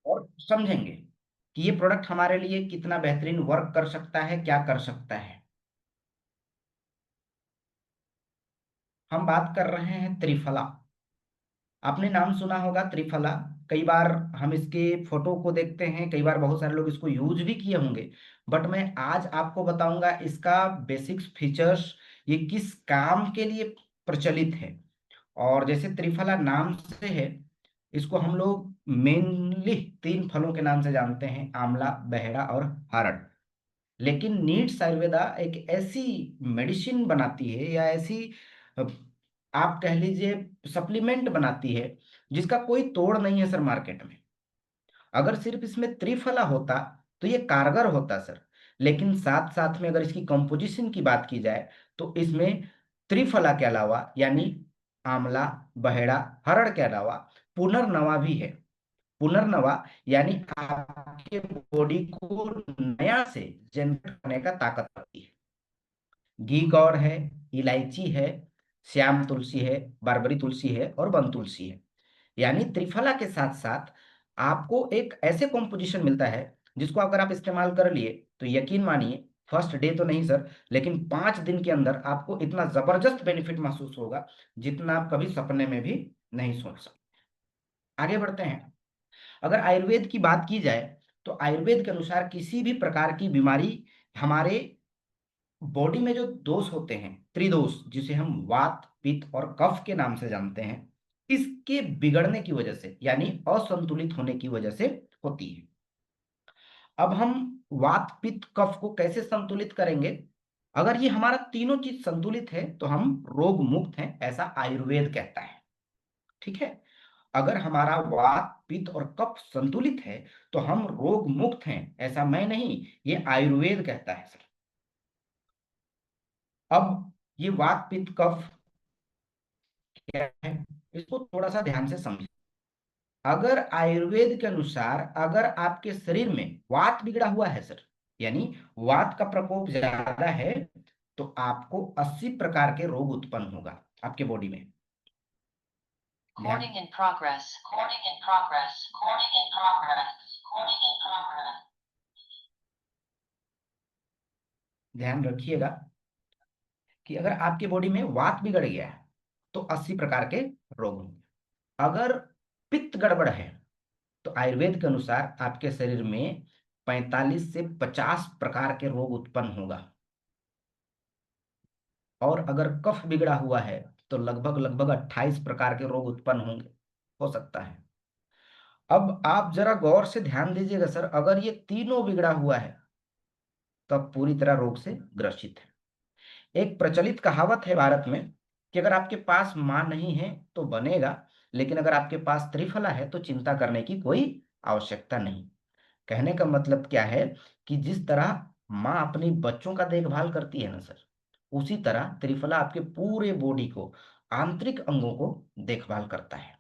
और समझेंगे कि ये प्रोडक्ट हमारे लिए कितना बेहतरीन वर्क कर सकता है, क्या कर सकता है। हम बात कर रहे हैं त्रिफला। आपने नाम सुना होगा त्रिफला। कई बार हम इसके फोटो को देखते हैं, कई बार बहुत सारे लोग इसको यूज भी किए होंगे। बट मैं आज आपको बताऊंगा इसका बेसिक्स फीचर्स, ये किस काम के लिए प्रचलित है। और जैसे त्रिफला नाम से है, इसको हम लोग मेनली तीन फलों के नाम से जानते हैं, आंवला, बहेड़ा और हरड़। लेकिन नीड्स आयुर्वेदा एक ऐसी मेडिसिन बनाती है, या ऐसी अ, आप कह लीजिए सप्लीमेंट बनाती है, जिसका कोई तोड़ नहीं है सर मार्केट में। अगर सिर्फ इसमें त्रिफला होता तो ये कारगर होता सर। लेकिन साथ साथ में अगर इसकी कंपोजिशन की बात की जाए, तो इसमें त्रिफला के अलावा यानी आंवला, बहेड़ा, हरड़ के अलावा पुनर्नवा भी है। पुनर्नवा यानी आपके बॉडी को नया से जनरेट करने का ताकत रखती है। घी गौर है, इलायची है, श्याम तुलसी है, बारबरी तुलसी है और वन तुलसी है। यानी त्रिफला के साथ साथ आपको एक ऐसे कॉम्पोजिशन मिलता है, जिसको अगर आप इस्तेमाल कर लिए तो यकीन मानिए, फर्स्ट डे तो नहीं सर, लेकिन 5 दिन के अंदर आपको इतना जबरदस्त बेनिफिट महसूस होगा, जितना आप कभी सपने में भी नहीं सोच सकते। आगे बढ़ते हैं। अगर आयुर्वेद की बात की जाए, तो आयुर्वेद के अनुसार किसी भी प्रकार की बीमारी, हमारे बॉडी में जो दोष होते हैं, त्रिदोष, जिसे हम वात, पित्त और कफ के नाम से जानते हैं, इसके बिगड़ने की वजह से यानी असंतुलित होने की वजह से होती है। अब हम वात, पित्त, कफ को कैसे संतुलित करेंगे? अगर ये हमारा तीनों चीज संतुलित है तो हम रोग मुक्त हैं, ऐसा आयुर्वेद कहता है। ठीक है। अगर हमारा वात, पित्त और कफ संतुलित है तो हम रोग मुक्त हैं, ऐसा मैं नहीं, ये आयुर्वेद कहता है सर। अब ये वात, पित्त, कफ क्या है, इसको थोड़ा सा ध्यान से समझें। अगर आयुर्वेद के अनुसार अगर आपके शरीर में वात बिगड़ा हुआ है सर, यानी वात का प्रकोप ज्यादा है, तो आपको 80 प्रकार के रोग उत्पन्न होगा आपके बॉडी में। ध्यान Recording in progress. Recording in progress. Recording in progress. Recording in progress. ध्यान रखिएगा कि अगर आपके बॉडी में वात बिगड़ गया है तो 80 प्रकार के रोग होंगे। अगर पित्त गड़बड़ है तो आयुर्वेद के अनुसार आपके शरीर में 45 से 50 प्रकार के रोग उत्पन्न होगा। और अगर कफ बिगड़ा हुआ है तो लगभग लगभग 28 प्रकार के रोग उत्पन्न होंगे, हो सकता है। अब आप जरा गौर से ध्यान दीजिएगा सर, अगर ये तीनों बिगड़ा हुआ है तब पूरी तरह रोग से ग्रसित है। एक प्रचलित कहावत है भारत में कि अगर आपके पास मां नहीं है तो बनेगा, लेकिन अगर आपके पास त्रिफला है तो चिंता करने की कोई आवश्यकता नहीं। कहने का मतलब क्या है कि जिस तरह माँ अपनी बच्चों का देखभाल करती है ना सर, उसी तरह त्रिफला आपके पूरे बॉडी को, आंतरिक अंगों को देखभाल करता है।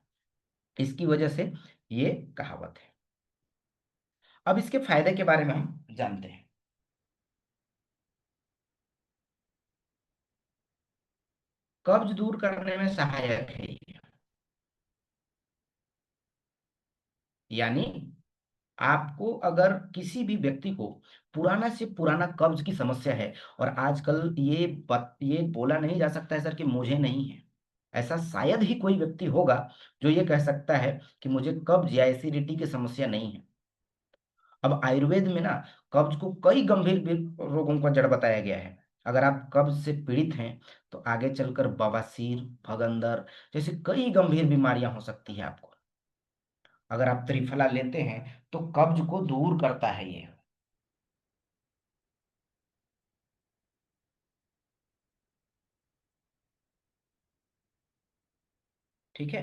इसकी वजह से ये कहावत है। अब इसके फायदे के बारे में हम जानते हैं। कब्ज दूर करने में सहायक है ये। यानी आपको अगर किसी भी व्यक्ति को पुराना से पुराना कब्ज की समस्या है, और आजकल ये बोला नहीं जा सकता है सर कि मुझे नहीं है। ऐसा शायद ही कोई व्यक्ति होगा जो ये कह सकता है कि मुझे कब्ज या एसिडिटी की समस्या नहीं है। अब आयुर्वेद में ना कब्ज को कई गंभीर रोगों का जड़ बताया गया है। अगर आप कब्ज से पीड़ित हैं तो आगे चलकर बवासीर, भगंदर जैसे कई गंभीर बीमारियां हो सकती है आपको। अगर आप त्रिफला लेते हैं तो कब्ज को दूर करता है ये। ठीक है।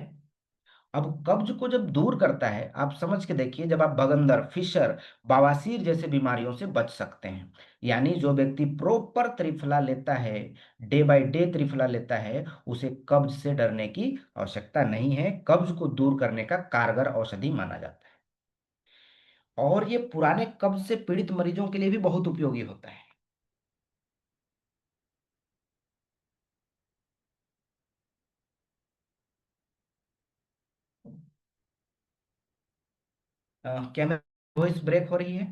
अब कब्ज को जब दूर करता है, आप समझ के देखिए, जब आप भगंदर, फिशर, बवासीर जैसे बीमारियों से बच सकते हैं। यानी जो व्यक्ति प्रॉपर त्रिफला लेता है, डे बाय डे त्रिफला लेता है, उसे कब्ज से डरने की आवश्यकता नहीं है। कब्ज को दूर करने का कारगर औषधि माना जाता है। और ये पुराने कब्ज से पीड़ित मरीजों के लिए भी बहुत उपयोगी होता है। क्या मेरी वॉइस ब्रेक हो रही है?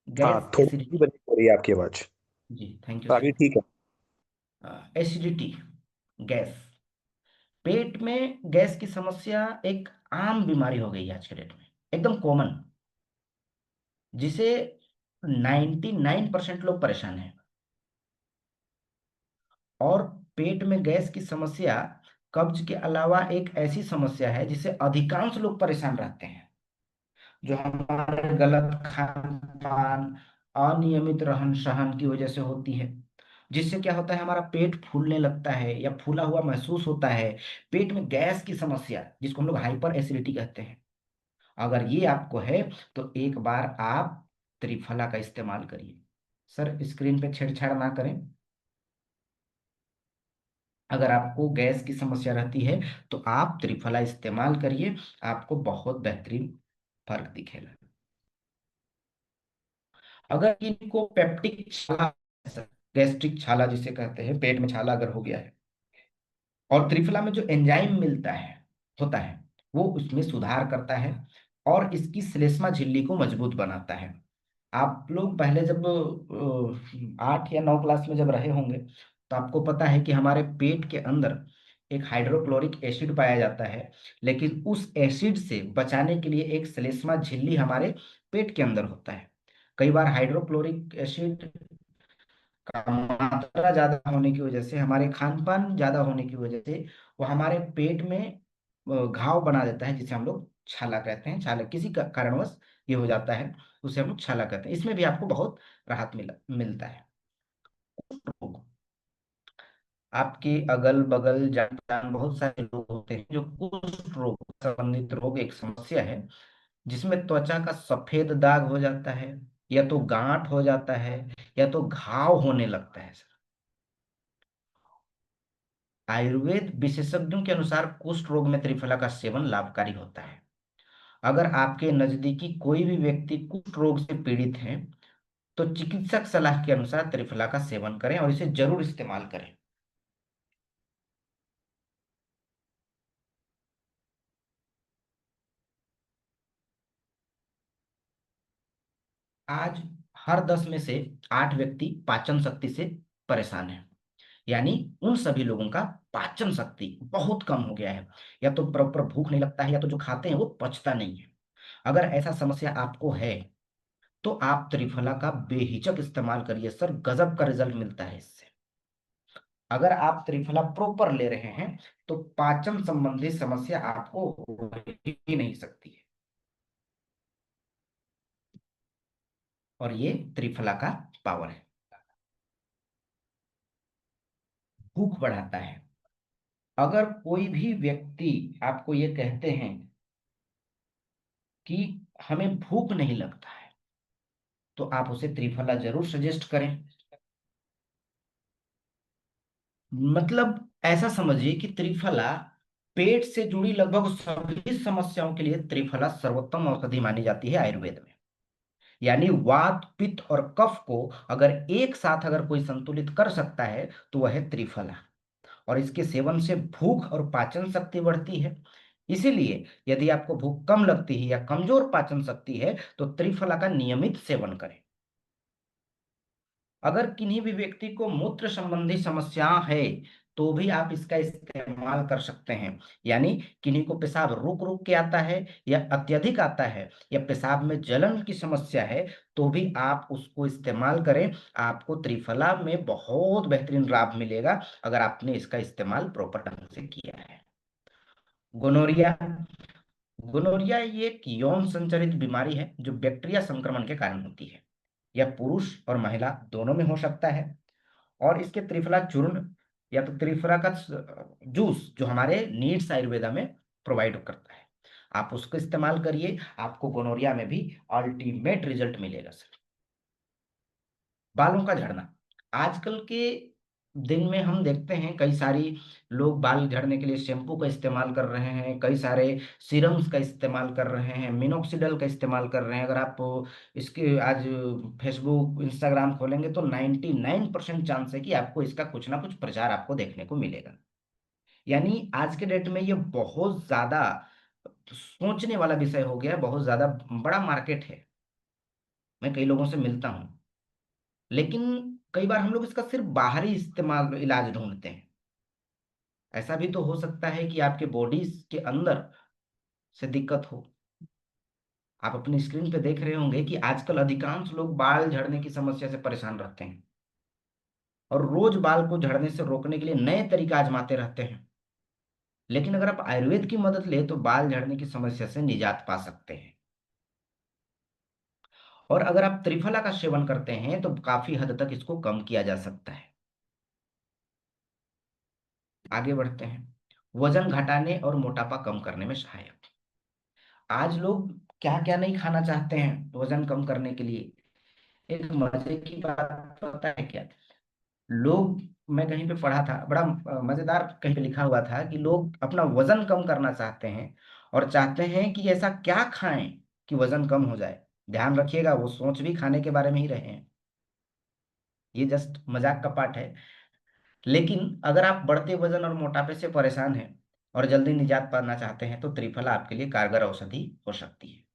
हाँ, गैस थोड़ी सी एसिडिटी। बनी हो रही है आपकी आवाज। जी, थैंक यू आगे सर। ठीक है। Acidity, gas. पेट में गैस की समस्या एक आम बीमारी हो गई है आज के डेट में, एकदम कॉमन, जिसे 99% लोग परेशान हैं। और पेट में गैस की समस्या कब्ज के अलावा एक ऐसी समस्या है जिससे अधिकांश लोग परेशान रहते हैं, जो हमारे गलत खान पान, अनियमित रहन सहन की वजह से होती है। जिससे क्या होता है, हमारा पेट फूलने लगता है या फूला हुआ महसूस होता है। पेट में गैस की समस्या, जिसको हम लोग हाइपर एसिडिटी कहते हैं, अगर ये आपको है तो एक बार आप त्रिफला का इस्तेमाल करिए। सर, स्क्रीन पे छेड़छाड़ ना करें। अगर आपको गैस की समस्या रहती है तो आप त्रिफला इस्तेमाल करिए, आपको बहुत बेहतरीन फर्क दिखेगा। अगर इनको पेप्टिक छाला, गैस्ट्रिक छाला जिसे कहते हैं, पेट में छाला अगर हो गया है, और त्रिफला में जो एंजाइम मिलता है, होता है, वो उसमें सुधार करता है और इसकी श्लेष्मा झिल्ली को मजबूत बनाता है। आप लोग पहले जब 8 या 9 क्लास में जब रहे होंगे, तो आपको पता है कि हमारे पेट के अंदर एक हाइड्रोक्लोरिक एसिड पाया जाता है, लेकिन उस एसिड से बचाने के लिए एक श्लेष्मा झिल्ली हमारे पेट के अंदर होता है। कई बार हाइड्रोक्लोरिक एसिड का मात्रा ज्यादा होने की वजह से, हमारे खान पान ज्यादा होने की वजह से, वो हमारे पेट में घाव बना देता है, जिसे हम लोग छाला कहते हैं। छाला किसी कारणवश ये हो जाता है, उसे हम लोग छाला कहते हैं। इसमें भी आपको बहुत राहत मिलता है। आपके अगल बगल जान पहचान बहुत सारे लोग होते हैं जो कुष्ठ रोग संबंधित रोग एक समस्या है, जिसमें त्वचा का सफेद दाग हो जाता है, या तो गांठ हो जाता है, या तो घाव होने लगता है। आयुर्वेद विशेषज्ञों के अनुसार कुष्ठ रोग में त्रिफला का सेवन लाभकारी होता है। अगर आपके नजदीकी कोई भी व्यक्ति कुष्ठ रोग से पीड़ित है, तो चिकित्सक सलाह के अनुसार त्रिफला का सेवन करें और इसे जरूर इस्तेमाल करें। आज हर 10 में से 8 व्यक्ति पाचन शक्ति से परेशान हैं। यानी उन सभी लोगों का पाचन शक्ति बहुत कम हो गया है, या तो प्रॉपर भूख नहीं लगता है, या तो जो खाते हैं वो पचता नहीं है। अगर ऐसा समस्या आपको है तो आप त्रिफला का बेहिचक इस्तेमाल करिए सर, गजब का रिजल्ट मिलता है इससे। अगर आप त्रिफला प्रॉपर ले रहे हैं तो पाचन संबंधी समस्या आपको हो ही नहीं सकती है। और ये त्रिफला का पावर है। भूख बढ़ाता है। अगर कोई भी व्यक्ति आपको ये कहते हैं कि हमें भूख नहीं लगता है, तो आप उसे त्रिफला जरूर सजेस्ट करें। मतलब ऐसा समझिए कि त्रिफला पेट से जुड़ी लगभग सभी समस्याओं के लिए त्रिफला सर्वोत्तम औषधि मानी जाती है आयुर्वेद में। यानी वात पित्त और कफ को अगर एक साथ अगर कोई संतुलित कर सकता है तो वह है त्रिफला। और इसके सेवन से भूख और पाचन शक्ति बढ़ती है। इसीलिए यदि आपको भूख कम लगती है या कमजोर पाचन शक्ति है तो त्रिफला का नियमित सेवन करें। अगर किन्हीं भी व्यक्ति को मूत्र संबंधी समस्या है तो भी आप इसका इस्तेमाल कर सकते हैं। यानी किन्हीं को पेशाब रुक रुक के आता है या अत्यधिक आता है या पेशाब में जलन की समस्या है, तो भी आप उसको इस्तेमाल करें। आपको त्रिफला में बहुत बेहतरीन लाभ मिलेगा अगर आपने इसका इस्तेमाल प्रॉपर ढंग से किया है। गोनोरिया। गोनोरिया ये एक यौन संचालित बीमारी है जो बैक्टीरिया संक्रमण के कारण होती है। यह पुरुष और महिला दोनों में हो सकता है। और इसके त्रिफला चूर्ण या तो त्रिफला का जूस जो हमारे नीड्स आयुर्वेदा में प्रोवाइड करता है, आप उसको इस्तेमाल करिए। आपको गोनोरिया में भी अल्टीमेट रिजल्ट मिलेगा सर। बालों का झड़ना, आजकल के दिन में हम देखते हैं कई सारी लोग बाल झड़ने के लिए शैम्पू का इस्तेमाल कर रहे हैं, कई सारे सीरम्स का इस्तेमाल कर रहे हैं, मिनोक्सिडल का इस्तेमाल कर रहे हैं। अगर आप इसके आज फेसबुक इंस्टाग्राम खोलेंगे तो 99% चांस है कि आपको इसका कुछ ना कुछ प्रचार आपको देखने को मिलेगा। यानी आज के डेट में ये बहुत ज्यादा सोचने वाला विषय हो गया है, बहुत ज्यादा बड़ा मार्केट है। मैं कई लोगों से मिलता हूँ, लेकिन कई बार हम लोग इसका सिर्फ बाहरी इस्तेमाल इलाज ढूंढते हैं। ऐसा भी तो हो सकता है कि आपके बॉडी के अंदर से दिक्कत हो। आप अपनी स्क्रीन पे देख रहे होंगे कि आजकल अधिकांश लोग बाल झड़ने की समस्या से परेशान रहते हैं, और रोज बाल को झड़ने से रोकने के लिए नए तरीके आजमाते रहते हैं। लेकिन अगर आप आयुर्वेद की मदद ले तो बाल झड़ने की समस्या से निजात पा सकते हैं। और अगर आप त्रिफला का सेवन करते हैं तो काफी हद तक इसको कम किया जा सकता है। आगे बढ़ते हैं। वजन घटाने और मोटापा कम करने में सहायक। आज लोग क्या क्या नहीं खाना चाहते हैं वजन कम करने के लिए। एक मजे की बात पता है क्या? लोग, मैं कहीं पे पढ़ा था, बड़ा मजेदार, कहीं पे लिखा हुआ था कि लोग अपना वजन कम करना चाहते हैं और चाहते हैं कि ऐसा क्या खाएं कि वजन कम हो जाए। ध्यान रखिएगा, वो सोच भी खाने के बारे में ही रहे हैं। ये जस्ट मजाक का पार्ट है। लेकिन अगर आप बढ़ते वजन और मोटापे से परेशान हैं और जल्दी निजात पाना चाहते हैं तो त्रिफला आपके लिए कारगर औषधि हो सकती है।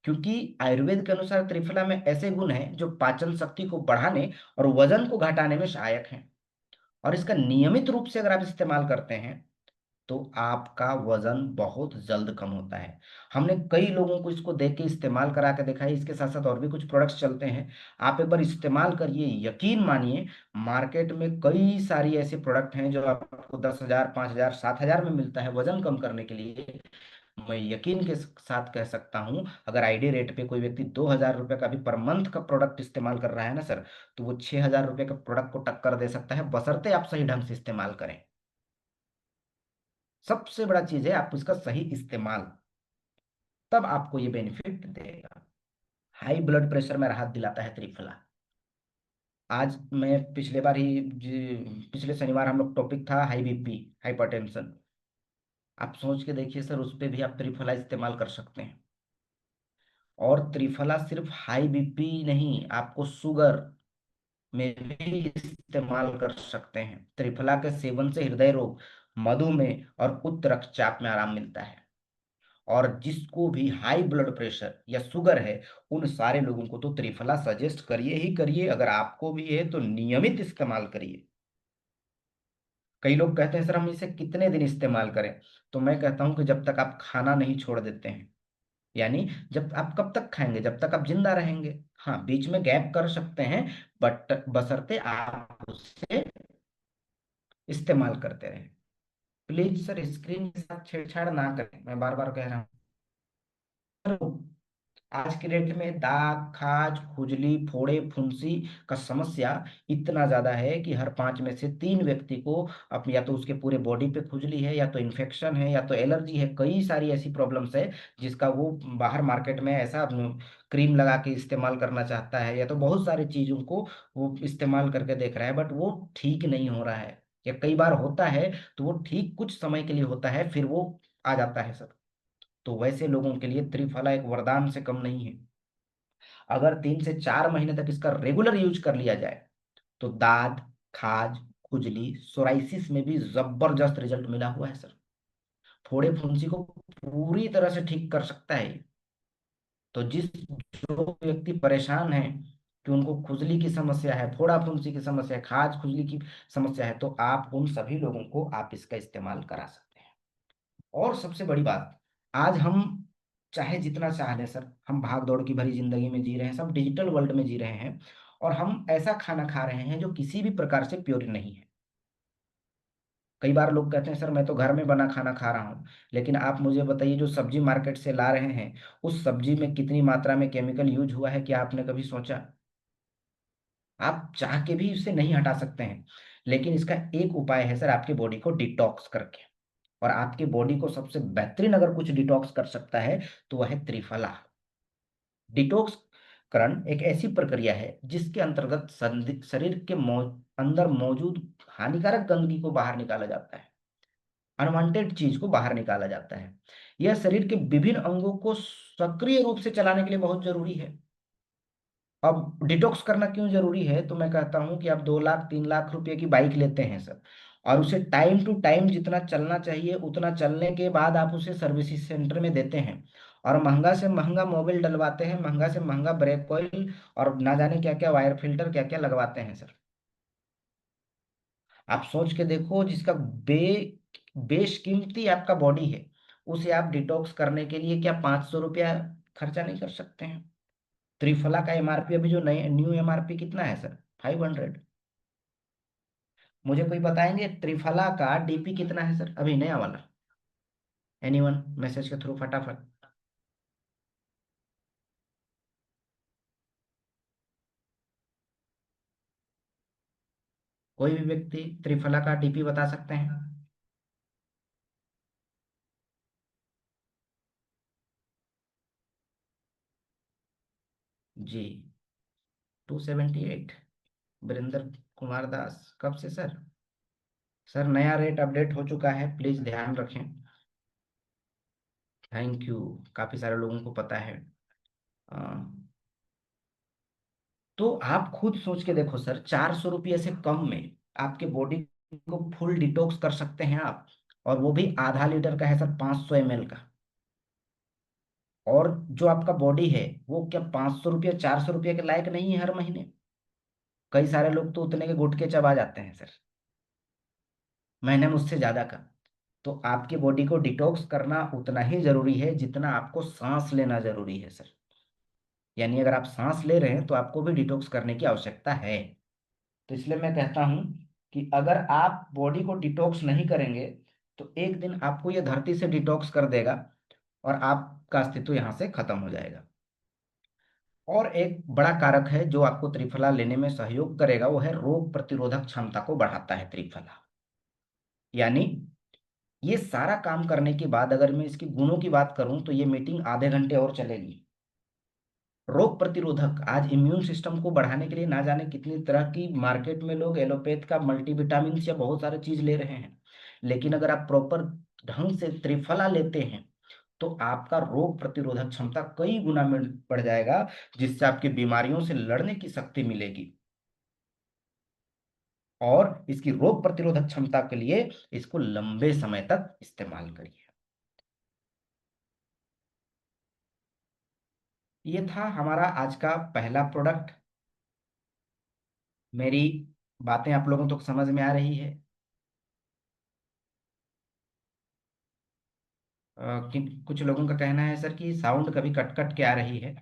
क्योंकि आयुर्वेद के अनुसार त्रिफला में ऐसे गुण हैं जो पाचन शक्ति को बढ़ाने और वजन को घटाने में सहायक हैं। और इसका नियमित रूप से अगर आप इस्तेमाल करते हैं तो आपका वजन बहुत जल्द कम होता है। हमने कई लोगों को इसको देख के इस्तेमाल करा के देखा है। इसके साथ साथ और भी कुछ प्रोडक्ट्स चलते हैं, आप एक बार इस्तेमाल करिए, यकीन मानिए। मार्केट में कई सारी ऐसे प्रोडक्ट हैं जो आपको 10,000, 5,000, 7,000 में मिलता है वजन कम करने के लिए। मैं यकीन के साथ कह सकता हूं, अगर आईडी रेट पे कोई व्यक्ति 2,000 रुपये का भी पर मंथ का प्रोडक्ट इस्तेमाल कर रहा है ना सर, तो वो 6,000 रुपये के प्रोडक्ट को टक्कर दे सकता है, बशर्ते आप सही ढंग से इस्तेमाल करें। सबसे बड़ा चीज है आप उसका सही इस्तेमाल, तब आपको ये बेनिफिट देगा। हाई ब्लड प्रेशर में राहत दिलाता है त्रिफला। आज मैं पिछले बार ही पिछले शनिवार हम लोग टॉपिक था हाई बीपी, हाइपरटेंशन। आप सोच के देखिए सर, उस पे भी आप त्रिफला इस्तेमाल कर सकते हैं। और त्रिफला सिर्फ हाई बीपी नहीं, आपको शुगर में भी इस्तेमाल कर सकते हैं। त्रिफला के सेवन से हृदय रोग, मधुमेह और उच्च रक्तचाप में आराम मिलता है। और जिसको भी हाई ब्लड प्रेशर या शुगर है, उन सारे लोगों को तो त्रिफला सजेस्ट करिए ही करिए। अगर आपको भी है तो नियमित इस्तेमाल करिए। कई लोग कहते हैं सर हम इसे कितने दिन इस्तेमाल करें, तो मैं कहता हूं कि जब तक आप खाना नहीं छोड़ देते हैं। यानी जब आप कब तक खाएंगे? जब तक आप जिंदा रहेंगे। हाँ, बीच में गैप कर सकते हैं, बट बशर्ते आप उसे इस्तेमाल करते रहें। प्लीज सर स्क्रीन के साथ छेड़छाड़ ना करें, मैं बार बार कह रहा हूँ। आज के डेट में दाग, खाज, खुजली, फोड़े, फुंसी का समस्या इतना ज्यादा है कि हर 5 में से 3 व्यक्ति को अपनी, या तो उसके पूरे बॉडी पे खुजली है, या तो इन्फेक्शन है, या तो एलर्जी है। कई सारी ऐसी प्रॉब्लम्स है जिसका वो बाहर मार्केट में ऐसा क्रीम लगा के इस्तेमाल करना चाहता है, या तो बहुत सारी चीजों को वो इस्तेमाल करके देख रहा है, बट वो ठीक नहीं हो रहा है। या कई बार होता है तो वो ठीक कुछ समय के लिए होता है, फिर वो आ जाता है सर। तो वैसे लोगों के लिए त्रिफला एक वरदान से कम नहीं है। अगर 3 से 4 महीने तक इसका रेगुलर यूज कर लिया जाए तो दाद, खाज, खुजली, सोराइसिस में भी जबरदस्त रिजल्ट मिला हुआ है सर। फोड़े फुंसी को पूरी तरह से ठीक कर सकता है ये। तो जो व्यक्ति परेशान है कि उनको खुजली की समस्या है, फोड़ा फुंसी की समस्या है, खाज खुजली की समस्या है, तो आप उन सभी लोगों को आप इसका इस्तेमाल करा सकते हैं। और सबसे बड़ी बात, आज हम चाहे जितना चाह लें सर, हम भाग दौड़ की भरी जिंदगी में जी रहे हैं, सब डिजिटल वर्ल्ड में जी रहे हैं, और हम ऐसा खाना खा रहे हैं जो किसी भी प्रकार से प्योर नहीं है। कई बार लोग कहते हैं सर मैं तो घर में बना खाना खा रहा हूँ, लेकिन आप मुझे बताइए जो सब्जी मार्केट से ला रहे हैं, उस सब्जी में कितनी मात्रा में केमिकल यूज हुआ है, क्या आपने कभी सोचा? आप चाह के भी उसे नहीं हटा सकते हैं। लेकिन इसका एक उपाय है सर, आपकी बॉडी को डिटॉक्स करके। और आपकी बॉडी को सबसे बेहतरीन अगर कुछ डिटॉक्स कर सकता है तो वह है त्रिफला। डिटॉक्स करण एक ऐसी प्रक्रिया है जिसके अंतर्गत शरीर के अंदर मौजूद हानिकारक गंदगी को बाहर निकाला जाता है, अनवांटेड चीज को बाहर निकाला जाता है। यह शरीर के विभिन्न अंगों को सक्रिय रूप से चलाने के लिए बहुत जरूरी है। अब डिटॉक्स करना क्यों जरूरी है? तो मैं कहता हूं कि आप 2 लाख 3 लाख रुपए की बाइक लेते हैं सर, और उसे टाइम टू टाइम जितना चलना चाहिए उतना चलने के बाद आप उसे सर्विस सेंटर में देते हैं, और महंगा से महंगा मोबिल डलवाते हैं, महंगा से महंगा ब्रेक ऑयल, और ना जाने क्या क्या वायर फिल्टर क्या क्या लगवाते हैं सर। आप सोच के देखो, जिसका बे बेशकीमती आपका बॉडी है, उसे आप डिटॉक्स करने के लिए क्या 500 रुपया खर्चा नहीं कर सकते हैं? त्रिफला का एमआरपी अभी जो नए न्यू एमआरपी कितना है सर? 500। मुझे कोई बताएंगे त्रिफला का डीपी कितना है सर, अभी नया वाला? एनीवन, मैसेज के थ्रू फटाफट। कोई भी व्यक्ति त्रिफला का डीपी बता सकते हैं? जी, 278। वीरेंद्र कुमार दास, कब से सर? सर नया रेट अपडेट हो चुका है, प्लीज ध्यान रखें। Thank you. काफी सारे लोगों को पता है। अ, तो आप खुद सोच के देखो सर, 400 रुपये से कम में आपके बॉडी को फुल डिटॉक्स कर सकते हैं आप, और वो भी आधा लीटर का है सर, 500 ml का। और जो आपका बॉडी है वो क्या 500 रुपये 400 रुपये के लायक नहीं है हर महीने? कई सारे लोग तो उतने के गुटके चबा जाते हैं सर, महीने में उससे ज्यादा का। तो आपकी बॉडी को डिटॉक्स करना उतना ही जरूरी है जितना आपको सांस लेना जरूरी है सर। यानी अगर आप सांस ले रहे हैं तो आपको भी डिटॉक्स करने की आवश्यकता है। तो इसलिए मैं कहता हूं कि अगर आप बॉडी को डिटॉक्स नहीं करेंगे तो एक दिन आपको ये धरती से डिटॉक्स कर देगा, और आपका अस्तित्व यहाँ से खत्म हो जाएगा। और एक बड़ा कारक है जो आपको त्रिफला लेने में सहयोग करेगा, वो है रोग प्रतिरोधक क्षमता को बढ़ाता है त्रिफला। यानी ये सारा काम करने के बाद अगर मैं इसके गुणों की बात करूं तो ये मीटिंग आधे घंटे और चलेगी। रोग प्रतिरोधक, आज इम्यून सिस्टम को बढ़ाने के लिए ना जाने कितनी तरह की मार्केट में लोग एलोपैथ का मल्टीविटामिन या बहुत सारे चीज ले रहे हैं, लेकिन अगर आप प्रॉपर ढंग से त्रिफला लेते हैं तो आपका रोग प्रतिरोधक क्षमता कई गुना में बढ़ जाएगा, जिससे आपकी बीमारियों से लड़ने की शक्ति मिलेगी। और इसकी रोग प्रतिरोधक क्षमता के लिए इसको लंबे समय तक इस्तेमाल करिए। ये था हमारा आज का पहला प्रोडक्ट। मेरी बातें आप लोगों तक समझ में आ रही है? कुछ लोगों का कहना है सर कि साउंड कभी कट कट के आ रही है।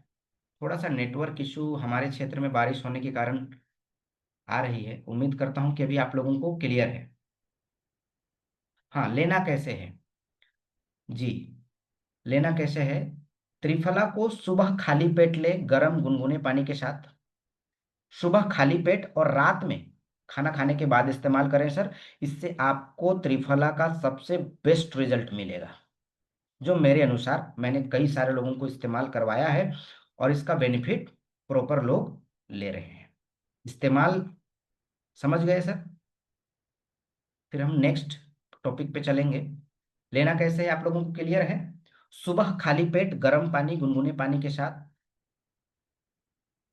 थोड़ा सा नेटवर्क इशू हमारे क्षेत्र में बारिश होने के कारण आ रही है। उम्मीद करता हूँ कि अभी आप लोगों को क्लियर है। हाँ, लेना कैसे है? जी, लेना कैसे है? त्रिफला को सुबह खाली पेट ले, गर्म गुनगुने पानी के साथ। सुबह खाली पेट और रात में खाना खाने के बाद इस्तेमाल करें सर। इससे आपको त्रिफला का सबसे बेस्ट रिजल्ट मिलेगा, जो मेरे अनुसार मैंने कई सारे लोगों को इस्तेमाल करवाया है, और इसका बेनिफिट प्रॉपर लोग ले रहे हैं। इस्तेमाल समझ गए सर? फिर हम नेक्स्ट टॉपिक पे चलेंगे। लेना कैसे है आप लोगों को क्लियर है? सुबह खाली पेट गर्म पानी, गुनगुने पानी के साथ।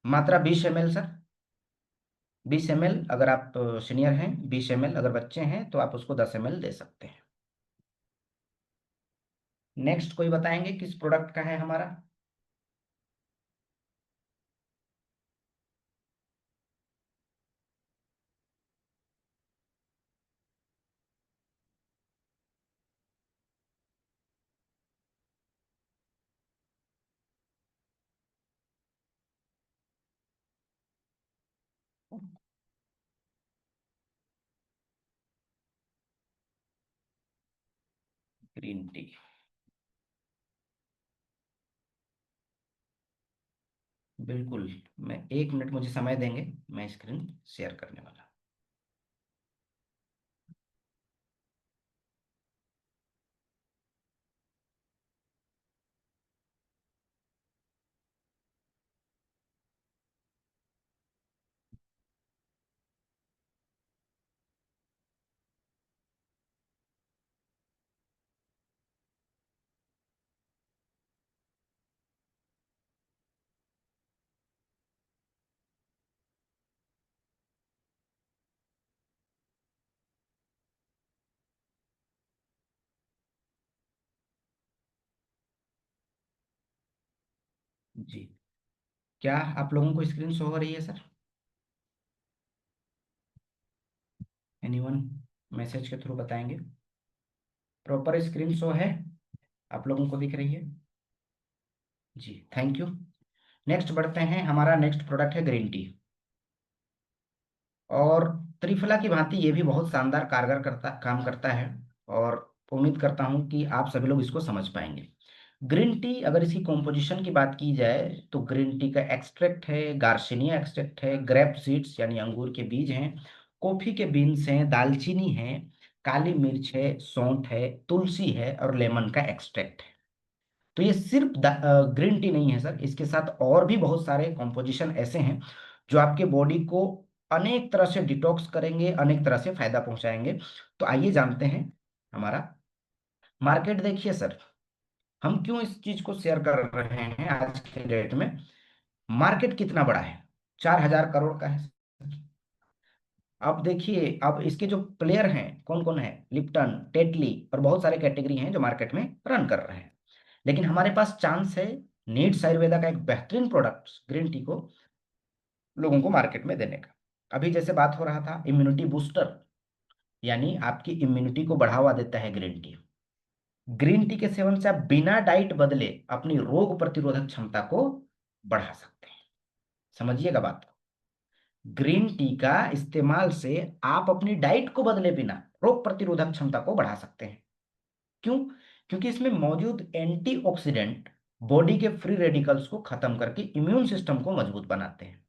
मात्रा 20 ml सर। 20 ml अगर आप सीनियर हैं, 20 ml अगर बच्चे हैं तो आप उसको 10 ml दे सकते हैं। नेक्स्ट कोई बताएंगे किस प्रोडक्ट का है हमारा? Green tea. बिल्कुल। मैं 1 मिनट मुझे समय देंगे, मैं स्क्रीन शेयर करने वाला। जी, क्या आप लोगों को स्क्रीन शो हो रही है सर? एनीवन मैसेज के थ्रू बताएंगे? प्रॉपर स्क्रीन शो है, आप लोगों को दिख रही है? जी, थैंक यू। नेक्स्ट बढ़ते हैं, हमारा नेक्स्ट प्रोडक्ट है ग्रीन टी। और त्रिफला की भांति ये भी बहुत शानदार कारगर काम करता है। और उम्मीद करता हूँ कि आप सभी लोग इसको समझ पाएंगे। ग्रीन टी, अगर इसकी कॉम्पोजिशन की बात की जाए तो ग्रीन टी का एक्सट्रैक्ट है, गार्सिनिया एक्सट्रैक्ट है, ग्रेप सीड्स यानी अंगूर के बीज हैं, कॉफी के बीन्स हैं, दालचीनी है, काली मिर्च है, सौंठ है, तुलसी है और लेमन का एक्सट्रैक्ट है। तो ये सिर्फ ग्रीन टी नहीं है सर, इसके साथ और भी बहुत सारे कॉम्पोजिशन ऐसे हैं जो आपके बॉडी को अनेक तरह से डिटॉक्स करेंगे, अनेक तरह से फायदा पहुंचाएंगे। तो आइए जानते हैं हमारा मार्केट। देखिए सर, हम क्यों इस चीज को शेयर कर रहे हैं आज के डेट में। मार्केट कितना बड़ा है? 4,000 करोड़ का है। अब देखिए, अब इसके जो प्लेयर हैं कौन कौन है, लिप्टन, टेटली और बहुत सारे कैटेगरी हैं जो मार्केट में रन कर रहे हैं। लेकिन हमारे पास चांस है नीड्स आयुर्वेदा का एक बेहतरीन प्रोडक्ट ग्रीन टी को लोगों को मार्केट में देने का। अभी जैसे बात हो रहा था इम्यूनिटी बूस्टर, यानी आपकी इम्यूनिटी को बढ़ावा देता है ग्रीन टी। ग्रीन टी के सेवन से आप बिना डाइट बदले अपनी रोग प्रतिरोधक क्षमता को बढ़ा सकते हैं। समझिएगा बात को। ग्रीन टी का इस्तेमाल से आप अपनी डाइट को बदले बिना रोग प्रतिरोधक क्षमता को बढ़ा सकते हैं। क्यों? क्योंकि इसमें मौजूद एंटीऑक्सीडेंट बॉडी के फ्री रेडिकल्स को खत्म करके इम्यून सिस्टम को मजबूत बनाते हैं।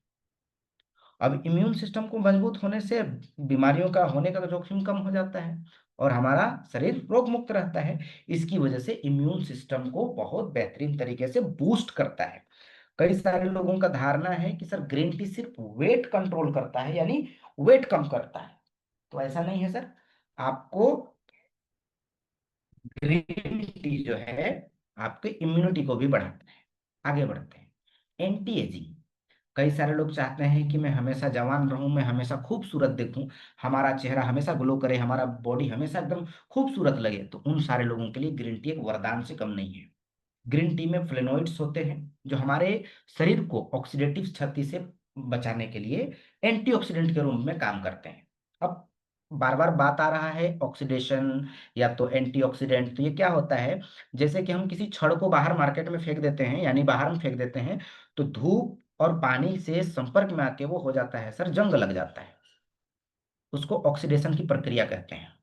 अब इम्यून सिस्टम को मजबूत होने से बीमारियों का होने का जोखिम कम हो जाता है और हमारा शरीर रोग मुक्त रहता है। इसकी वजह से इम्यून सिस्टम को बहुत बेहतरीन तरीके से बूस्ट करता है। कई सारे लोगों का धारणा है कि सर ग्रीन टी सिर्फ वेट कंट्रोल करता है, यानी वेट कम करता है। तो ऐसा नहीं है सर। आपको ग्रीन टी जो है आपके इम्यूनिटी को भी बढ़ाता है। आगे बढ़ते हैं, एंटी एजिंग। कई सारे लोग चाहते हैं कि मैं हमेशा जवान रहूं, मैं हमेशा खूबसूरत दिखूं, हमारा चेहरा हमेशा ग्लो करे, हमारा बॉडी हमेशा एकदम खूबसूरत लगे। तो उन सारे लोगों के लिए ग्रीन टी एक वरदान से कम नहीं है। ग्रीन टी में फ्लेवोनॉइड्स होते हैं जो हमारे शरीर को ऑक्सीडेटिव क्षति से बचाने के लिए एंटीऑक्सीडेंट के रूप में काम करते हैं। अब बार बार बात आ रहा है ऑक्सीडेशन या तो एंटीऑक्सीडेंट, तो ये क्या होता है? जैसे कि हम किसी छड़ को बाहर मार्केट में फेंक देते हैं, यानी बाहर में फेंक देते हैं, तो धूप और पानी से संपर्क में आके वो हो जाता है सर, जंग लग जाता है। उसको ऑक्सीडेशन की प्रक्रिया कहते हैं।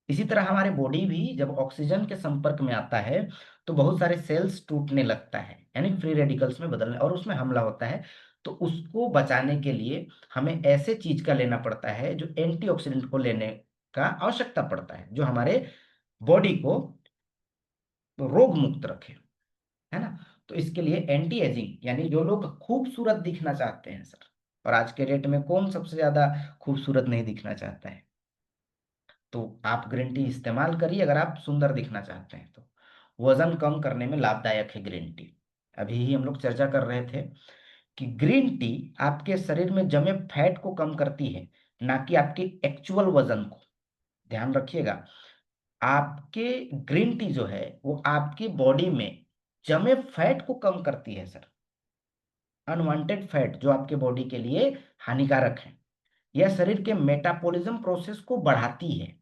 इसी तरह हमारे बॉडी भी जब ऑक्सीजन के संपर्क में आता है तो बहुत सारे सेल्स टूटने लगता है, यानी फ्री रेडिकल्स में बदलने और उसमें हमला होता है। तो उसको बचाने के लिए हमें ऐसे चीज का लेना पड़ता है जो एंटीऑक्सीडेंट को लेने का आवश्यकता पड़ता है, जो हमारे बॉडी को रोग मुक्त रखे, है ना। तो इसके लिए एंटी एजिंग, यानी जो लोग खूबसूरत दिखना चाहते हैं सर, और आज के डेट में कौन सबसे ज्यादा खूबसूरत नहीं दिखना चाहता है, तो आप ग्रीन टी इस्तेमाल करिए अगर आप सुंदर दिखना चाहते हैं तो। वजन कम करने में लाभदायक है ग्रीन टी। अभी ही हम लोग चर्चा कर रहे थे कि ग्रीन टी आपके शरीर में जमे फैट को कम करती है, ना कि आपके एक्चुअल वजन को। ध्यान रखिएगा, आपके ग्रीन टी जो है वो आपकी बॉडी में जमे फैट को कम करती है सर। अनवांटेड फैट जो आपके बॉडी के लिए हानिकारक है, यह शरीर के मेटाबॉलिज्म प्रोसेस को बढ़ाती है।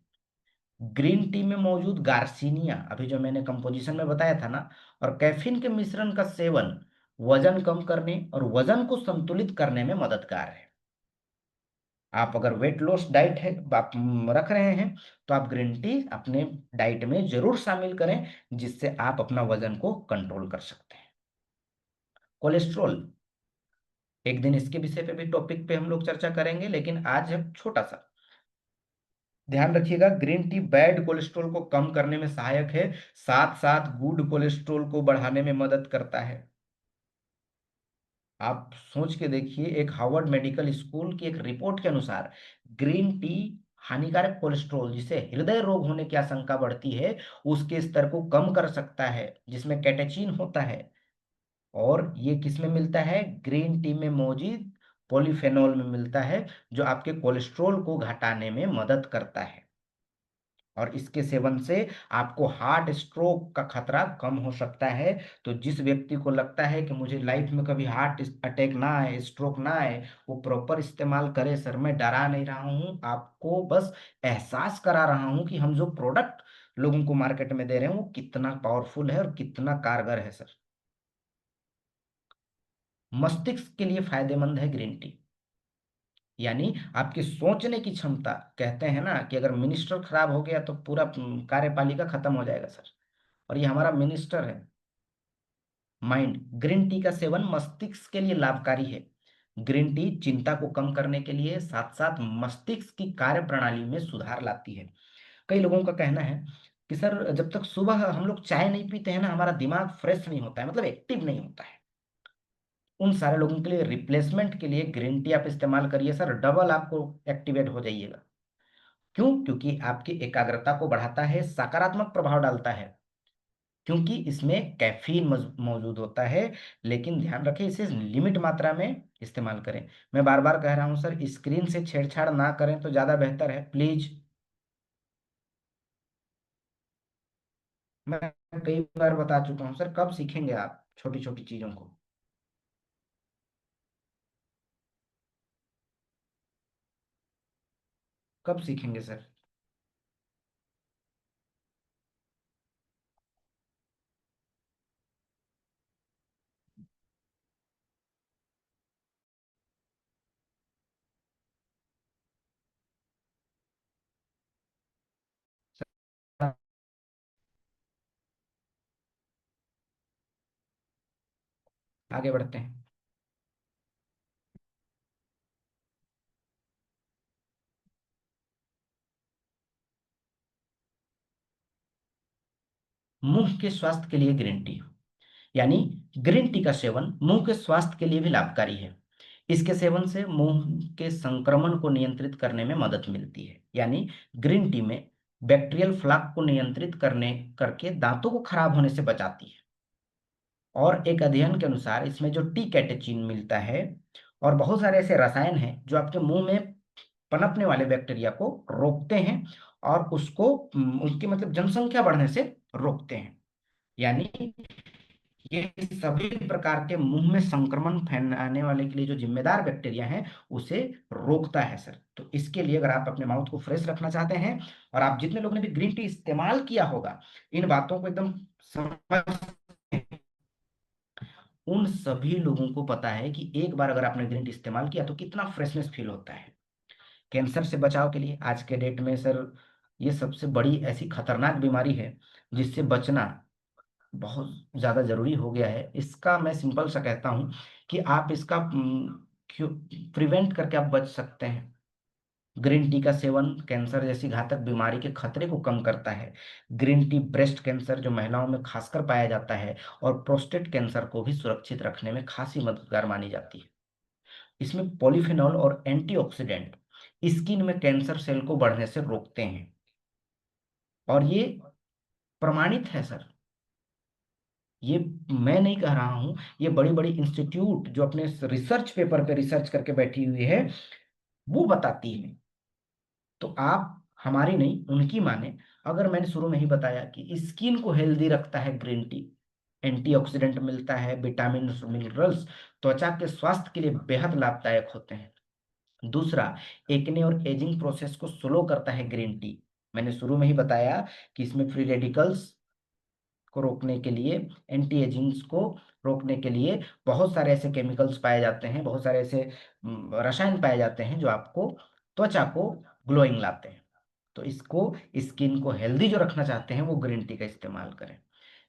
ग्रीन टी में मौजूद गार्सिनिया, अभी जो मैंने कंपोजिशन में बताया था ना, और कैफीन के मिश्रण का सेवन वजन कम करने और वजन को संतुलित करने में मददगार है। आप अगर वेट लॉस डाइट है आप रख रहे हैं तो आप ग्रीन टी अपने डाइट में जरूर शामिल करें, जिससे आप अपना वजन को कंट्रोल कर सकते हैं। कोलेस्ट्रॉल, एक दिन इसके विषय पे भी टॉपिक पे हम लोग चर्चा करेंगे, लेकिन आज है छोटा सा। ध्यान रखिएगा, ग्रीन टी बैड कोलेस्ट्रॉल को कम करने में सहायक है, साथ साथ गुड कोलेस्ट्रॉल को बढ़ाने में मदद करता है। आप सोच के देखिए, एक हार्वर्ड मेडिकल स्कूल की एक रिपोर्ट के अनुसार ग्रीन टी हानिकारक कोलेस्ट्रॉल, जिसे हृदय रोग होने की आशंका बढ़ती है, उसके स्तर को कम कर सकता है, जिसमें कैटेचिन होता है। और ये किस में मिलता है? ग्रीन टी में मौजूद पॉलीफेनॉल में मिलता है, जो आपके कोलेस्ट्रॉल को घटाने में मदद करता है। और इसके सेवन से आपको हार्ट स्ट्रोक का खतरा कम हो सकता है। तो जिस व्यक्ति को लगता है कि मुझे लाइफ में कभी हार्ट अटैक ना आए, स्ट्रोक ना आए, वो प्रॉपर इस्तेमाल करे सर। मैं डरा नहीं रहा हूँ, आपको बस एहसास करा रहा हूँ कि हम जो प्रोडक्ट लोगों को मार्केट में दे रहे हैं वो कितना पावरफुल है और कितना कारगर है सर। मस्तिष्क के लिए फायदेमंद है ग्रीन टी। यानी आपकी सोचने की क्षमता, कहते हैं ना कि अगर मिनिस्टर खराब हो गया तो पूरा कार्यपालिका खत्म हो जाएगा सर। और ये हमारा मिनिस्टर है। माइंड, ग्रीन टी का सेवन मस्तिष्क के लिए लाभकारी है। ग्रीन टी चिंता को कम करने के लिए साथ साथ मस्तिष्क की कार्य प्रणाली में सुधार लाती है। कई लोगों का कहना है कि सर जब तक सुबह हम लोग चाय नहीं पीते हैं ना, हमारा दिमाग फ्रेश नहीं होता है, मतलब एक्टिव नहीं होता है। उन सारे लोगों के लिए रिप्लेसमेंट के लिए ग्रीन टी आप इस्तेमाल करिए सर, डबल आपको एक्टिवेट हो जाइएगा। क्यों? क्योंकि आपकी एकाग्रता को बढ़ाता है, सकारात्मक प्रभाव डालता है। क्योंकि इसमें कैफीन मौजूद होता है। लेकिन ध्यान रखें, इसे लिमिट मात्रा में इस्तेमाल करें। मैं बार बार कह रहा हूं सर, स्क्रीन से छेड़छाड़ ना करें तो ज्यादा बेहतर है, प्लीज। मैं कई बार बता चुका हूं सर, कब सीखेंगे आप छोटी छोटी चीजों को? कब सीखेंगे सर? आगे बढ़ते हैं। मुंह के स्वास्थ्य के लिए ग्रीन टी, यानी ग्रीन टी का सेवन मुंह के स्वास्थ्य के लिए भी लाभकारी है। इसके सेवन से मुंह के संक्रमण को नियंत्रित करने में मदद मिलती है। यानी ग्रीन टी में बैक्टीरियल फ्लाक को नियंत्रित करने करके दांतों को खराब होने से बचाती है। और एक अध्ययन के अनुसार इसमें जो टी कैटेचिन मिलता है और बहुत सारे ऐसे रसायन हैं जो आपके मुंह में पनपने वाले बैक्टीरिया को रोकते हैं और उसको उसकी मतलब जनसंख्या बढ़ने से रोकते हैं। यानी ये सभी प्रकार के मुंह में संक्रमण फैलाने वाले के लिए जो जिम्मेदार बैक्टीरिया हैं उसे रोकता है सर। तो इसके लिए अगर आप अपने माउथ को फ्रेश रखना चाहते हैं, और आप जितने लोगों ने भी ग्रीन टी इस्तेमाल किया होगा इन बातों को एकदम समझ, उन सभी लोगों को पता है कि एक बार अगर आपने ग्रीन टी इस्तेमाल किया तो कितना फ्रेशनेस फील होता है। कैंसर से बचाव के लिए आज के डेट में सर ये सबसे बड़ी ऐसी खतरनाक बीमारी है जिससे बचना बहुत ज्यादा जरूरी हो गया है। इसका मैं सिंपल सा कहता हूं कि आप इसका क्यों प्रिवेंट करके आप बच सकते हैं। ग्रीन टी का सेवन कैंसर जैसी घातक बीमारी के खतरे को कम करता है। ग्रीन टी ब्रेस्ट कैंसर जो महिलाओं में खासकर पाया जाता है और प्रोस्टेट कैंसर को भी सुरक्षित रखने में खासी मददगार मानी जाती है। इसमें पॉलीफेनॉल और एंटीऑक्सीडेंट स्किन में कैंसर सेल को बढ़ने से रोकते हैं। और ये प्रमाणित है सर। ये मैं नहीं कह रहा हूं, ये बड़ी बड़ी इंस्टीट्यूट जो अपने रिसर्च पेपर पे रिसर्च करके बैठी हुई है वो बताती है। तो आप हमारी नहीं उनकी माने। अगर मैंने शुरू में ही बताया कि स्किन को हेल्दी रखता है ग्रीन टी, एंटीऑक्सीडेंट मिलता है, विटामिन मिनरल्स त्वचा के स्वास्थ्य के लिए बेहद लाभदायक होते हैं। दूसरा, एकने और एजिंग प्रोसेस को स्लो करता है ग्रीन टी। मैंने शुरू में ही बताया कि इसमें फ्री रेडिकल्स को रोकने के लिए, एंटी एजिंग्स को रोकने के लिए बहुत सारे ऐसे केमिकल्स पाए जाते हैं, बहुत सारे ऐसे रसायन पाए जाते हैं जो आपको त्वचा को ग्लोइंग लाते हैं। तो इसको, स्किन को हेल्दी जो रखना चाहते हैं वो ग्रीन टी का इस्तेमाल करें।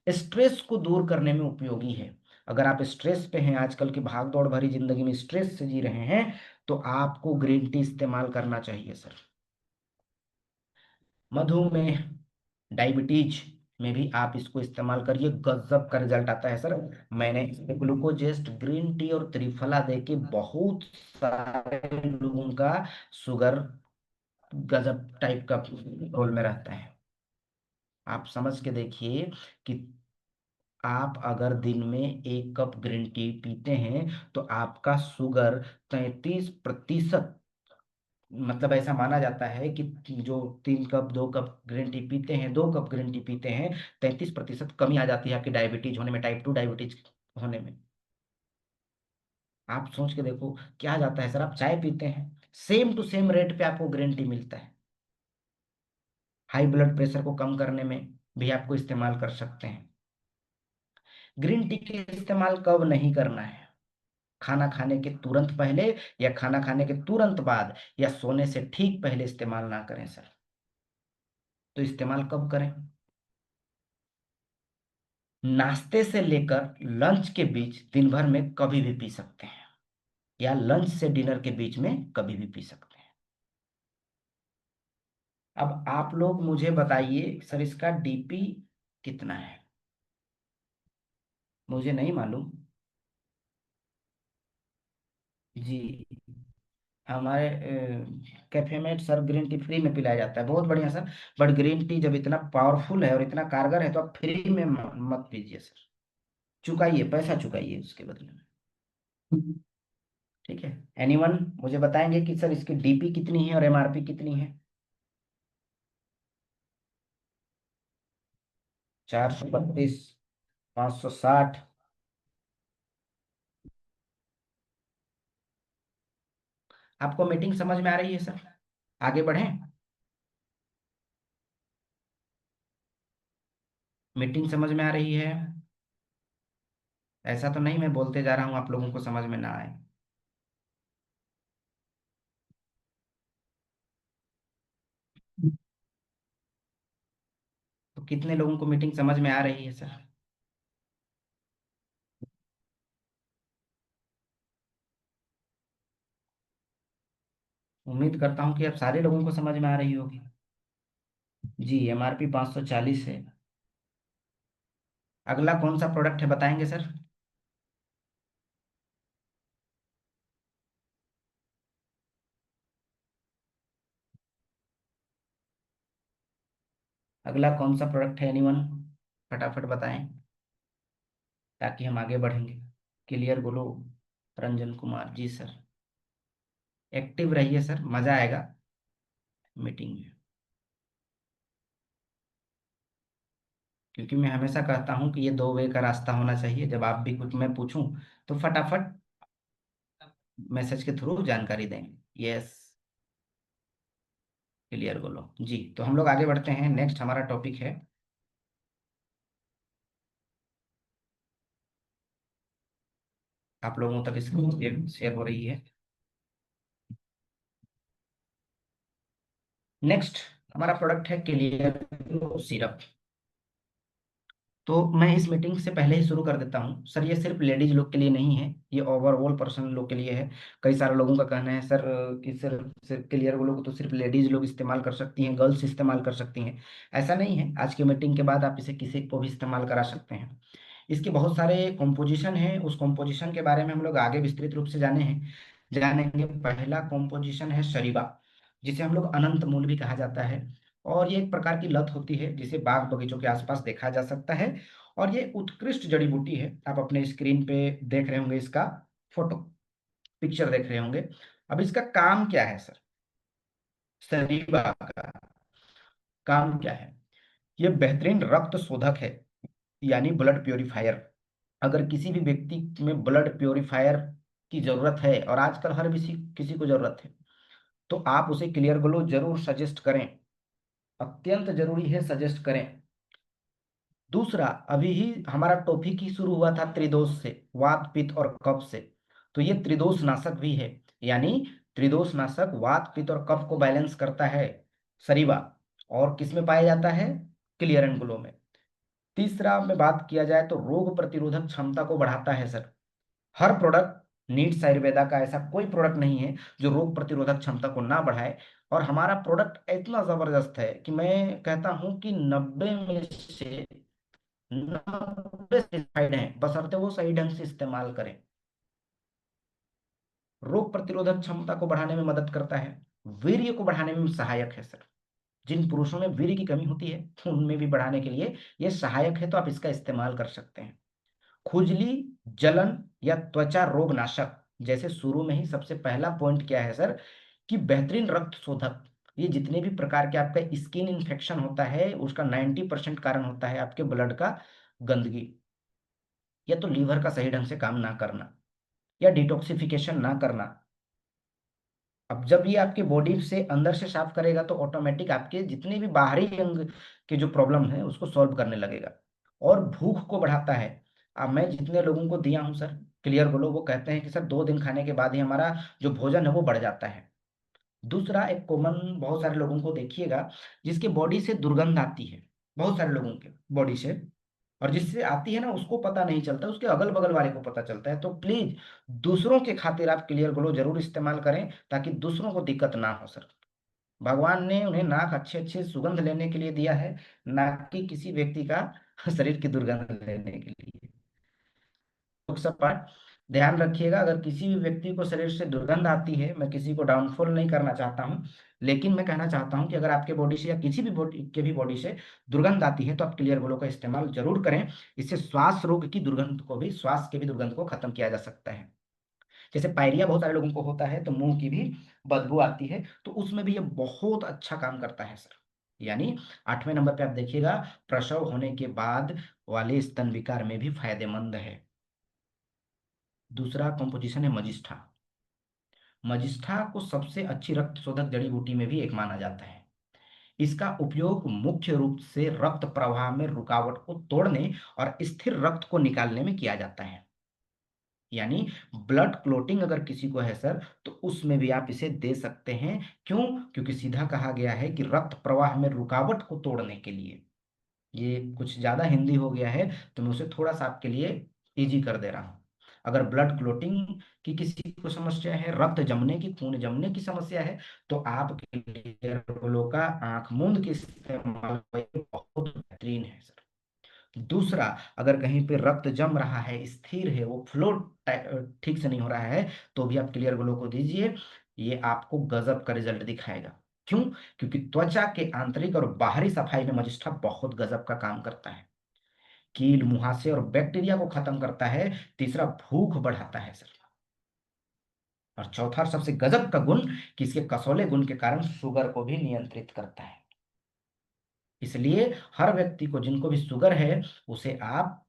स्ट्रेस को दूर करने में उपयोगी है। अगर आप स्ट्रेस पे हैं, आजकल की भाग दौड़ भरी जिंदगी में स्ट्रेस से जी रहे हैं, तो आपको ग्रीन टी इस्तेमाल करना चाहिए सर। मधुमेह, डायबिटीज में भी आप इसको इस्तेमाल करिए, गजब का रिजल्ट आता है सर। मैंने इसमें ग्लूकोजेस्ट ग्रीन टी और त्रिफला दे के बहुत सारे लोगों का शुगर गजब टाइप का रोल में रहता है। आप समझ के देखिए कि आप अगर दिन में 1 कप ग्रीन टी पीते हैं तो आपका शुगर 33% मतलब ऐसा माना जाता है कि जो 3 कप 2 कप ग्रीन टी पीते हैं, 2 कप ग्रीन टी पीते हैं, 33% कमी आ जाती है आपकी डायबिटीज होने में, टाइप 2 डायबिटीज होने में। आप सोच के देखो क्या जाता है सर, आप चाय पीते हैं, सेम टू सेम रेट पे आपको ग्रीन टी मिलता है। हाई ब्लड प्रेशर को कम करने में भी आपको इस्तेमाल कर सकते हैं। ग्रीन टी के इस्तेमाल कब नहीं करना है? खाना खाने के तुरंत पहले, या खाना खाने के तुरंत बाद, या सोने से ठीक पहले इस्तेमाल ना करें सर। तो इस्तेमाल कब करें? नाश्ते से लेकर लंच के बीच दिन भर में कभी भी पी सकते हैं, या लंच से डिनर के बीच में कभी भी पी सकते हैं। अब आप लोग मुझे बताइए सर, इसका डीपी कितना है? मुझे नहीं मालूम। जी, हमारे कैफे में सर ग्रीन टी फ्री में पिलाया जाता है, बहुत बढ़िया सर। बट ग्रीन टी जब इतना पावरफुल है और इतना कारगर है, तो आप फ्री में मत पीजिए सर, चुकाइए, पैसा चुकाइए उसके बदले में। ठीक है। एनीवन मुझे बताएंगे कि सर इसकी डीपी कितनी है और एमआरपी कितनी है? 432, 560। आपको मीटिंग समझ में आ रही है सर? आगे बढ़ें? मीटिंग समझ में आ रही है? ऐसा तो नहीं मैं बोलते जा रहा हूँ आप लोगों को समझ में ना आए। तो कितने लोगों को मीटिंग समझ में आ रही है सर? उम्मीद करता हूँ कि अब सारे लोगों को समझ में आ रही होगी। जी, एमआरपी 540 है। अगला कौन सा प्रोडक्ट है बताएंगे सर? अगला कौन सा प्रोडक्ट है एनीवन? फटाफट बताएं ताकि हम आगे बढ़ेंगे। क्लियर बोलो। रंजन कुमार जी सर। एक्टिव रहिए सर, मजा आएगा मीटिंग में। क्योंकि मैं हमेशा कहता हूँ कि ये 2 वे का रास्ता होना चाहिए, जब आप भी कुछ मैं पूछूं तो फटाफट मैसेज के थ्रू जानकारी देंगे। यस। क्लियर बोलो जी। तो हम लोग आगे बढ़ते हैं, नेक्स्ट हमारा टॉपिक है। आप लोगों तक इसकी शेयर हो रही है। नेक्स्ट हमारा प्रोडक्ट है क्लियर सिरप। तो मैं इस मीटिंग से पहले ही शुरू कर देता हूँ सर, ये सिर्फ लेडीज लोग के लिए नहीं है, ये ओवरऑल पर्सन लोग के लिए है। कई सारे लोगों का कहना है सर कि सिर्फ सिर्फ क्लियर ग्लो को तो सिर्फ लेडीज लोग इस्तेमाल कर सकती हैं, गर्ल्स इस्तेमाल कर सकती हैं। ऐसा नहीं है, आज की मीटिंग के बाद आप इसे किसी को भी इस्तेमाल करा सकते हैं। इसके बहुत सारे कॉम्पोजिशन हैं, उस कॉम्पोजिशन के बारे में हम लोग आगे विस्तृत रूप से जानेंगे। पहला कॉम्पोजिशन है शरीबा, जिसे हम लोग अनंत मूल भी कहा जाता है। और ये एक प्रकार की लत होती है जिसे बाग बगीचों के आसपास देखा जा सकता है। और ये उत्कृष्ट जड़ी बूटी है। आप अपने स्क्रीन पे देख रहे होंगे इसका फोटो, पिक्चर देख रहे होंगे। अब इसका काम क्या है सर? शरीबा का काम क्या है? ये बेहतरीन रक्त शोधक है, यानी ब्लड प्योरीफायर। अगर किसी भी व्यक्ति में ब्लड प्योरीफायर की जरूरत है, और आजकल हर किसी किसी को जरूरत है, तो आप उसे क्लियर ग्लो जरूर सजेस्ट करें, अत्यंत जरूरी है, सजेस्ट करें। दूसरा, अभी ही हमारा टॉपिक ही शुरू हुआ था त्रिदोष से, वात पित्त और कफ से। तो ये त्रिदोष नाशक भी है, यानी त्रिदोष नाशक वात पित्त और कफ को बैलेंस करता है शरीबा। और किस में पाया जाता है? क्लियर एंड ग्लो में। तीसरा में बात किया जाए तो रोग प्रतिरोधक क्षमता को बढ़ाता है सर। हर प्रोडक्ट, नीड्स आयुर्वेदा का ऐसा कोई प्रोडक्ट नहीं है जो रोग प्रतिरोधक क्षमता को ना बढ़ाए। और हमारा प्रोडक्ट इतना जबरदस्त है कि मैं कहता हूं कि 90 साइड हैं, बशर्ते वो सही ढंग से इस्तेमाल करें। रोग प्रतिरोधक क्षमता को बढ़ाने में मदद करता है, वीर्य को बढ़ाने में सहायक है सर। जिन पुरुषों में वीर्य की कमी होती है उनमें भी बढ़ाने के लिए ये सहायक है, तो आप इसका इस्तेमाल कर सकते हैं। खुजली, जलन या त्वचा रोग नाशक। जैसे शुरू में ही सबसे पहला पॉइंट क्या है सर? कि बेहतरीन रक्त शोधक। ये जितने भी प्रकार के आपका स्किन इन्फेक्शन होता है उसका 90% कारण होता है आपके ब्लड का गंदगी, या तो लीवर का सही ढंग से काम ना करना, या डिटॉक्सिफिकेशन ना करना। अब जब ये आपके बॉडी से अंदर से साफ करेगा तो ऑटोमेटिक आपके जितने भी बाहरी अंग के जो प्रॉब्लम है उसको सॉल्व करने लगेगा। और भूख को बढ़ाता है। अब मैं जितने लोगों को दिया हूँ सर क्लियर बोलो, वो कहते हैं कि सर 2 दिन खाने के बाद ही हमारा जो भोजन है वो बढ़ जाता है। दूसरा एक कॉमन बहुत सारे लोगों को देखिएगा जिसके बॉडी से दुर्गंध आती है, बहुत सारे लोगों के बॉडी से, और जिससे आती है ना उसको पता नहीं चलता, उसके अगल बगल वाले को पता चलता है। तो प्लीज दूसरों के खातिर आप क्लियर ग्लो जरूर इस्तेमाल करें ताकि दूसरों को दिक्कत ना हो सर। भगवान ने उन्हें नाक अच्छे अच्छे सुगंध लेने के लिए दिया है, ना कि किसी व्यक्ति का शरीर की दुर्गंध लेने के लिए। तो सब पार्ट ध्यान रखिएगा। अगर किसी भी व्यक्ति को शरीर से दुर्गंध आती है, मैं किसी को डाउनफॉल नहीं करना चाहता हूं, लेकिन मैं कहना चाहता हूं कि अगर आपके बॉडी से या किसी भी बॉडी के भी बॉडी से दुर्गंध आती है तो आप क्लियर ग्लो का इस्तेमाल जरूर करें। इससे श्वास रोग की दुर्गंध को भी, श्वास के भी दुर्गंध को खत्म किया जा सकता है। जैसे पायरिया बहुत सारे लोगों को होता है तो मुंह की भी बदबू आती है, तो उसमें भी ये बहुत अच्छा काम करता है सर। यानी 8वें नंबर पे आप देखिएगा, प्रसव होने के बाद वाले स्तन विकार में भी फायदेमंद है। दूसरा कंपोजिशन है मजिस्ठा। मजिस्ठा को सबसे अच्छी रक्त शोधक जड़ी बूटी में भी एक माना जाता है। इसका उपयोग मुख्य रूप से रक्त प्रवाह में रुकावट को तोड़ने और स्थिर रक्त को निकालने में किया जाता है। यानी ब्लड क्लोटिंग अगर किसी को है सर तो उसमें भी आप इसे दे सकते हैं। क्यों? क्योंकि सीधा कहा गया है कि रक्त प्रवाह में रुकावट को तोड़ने के लिए। ये कुछ ज्यादा हिंदी हो गया है तो मैं उसे थोड़ा सा आपके लिए इजी कर दे रहा हूं। अगर ब्लड क्लोटिंग की किसी को समस्या है, रक्त जमने की, खून जमने की समस्या है, तो आप ग्लों का आंख मूंद के इस्तेमाल बहुत बेहतरीन है सर। दूसरा, अगर कहीं पे रक्त जम रहा है, स्थिर है, वो फ्लो ठीक से नहीं हो रहा है, तो भी आप क्लियर ग्लो को दीजिए। ये आपको गजब का रिजल्ट दिखाएगा। क्यों? क्योंकि त्वचा के आंतरिक और बाहरी सफाई में मजिस्ट्रा बहुत गजब का काम करता है। कील मुहासे और बैक्टीरिया को खत्म करता है। तीसरा, भूख बढ़ाता है सर। और चौथा और सबसे गजब का गुण कि इसके कसौले गुण के कारण शुगर को भी नियंत्रित करता है। इसलिए हर व्यक्ति को जिनको भी शुगर है उसे आप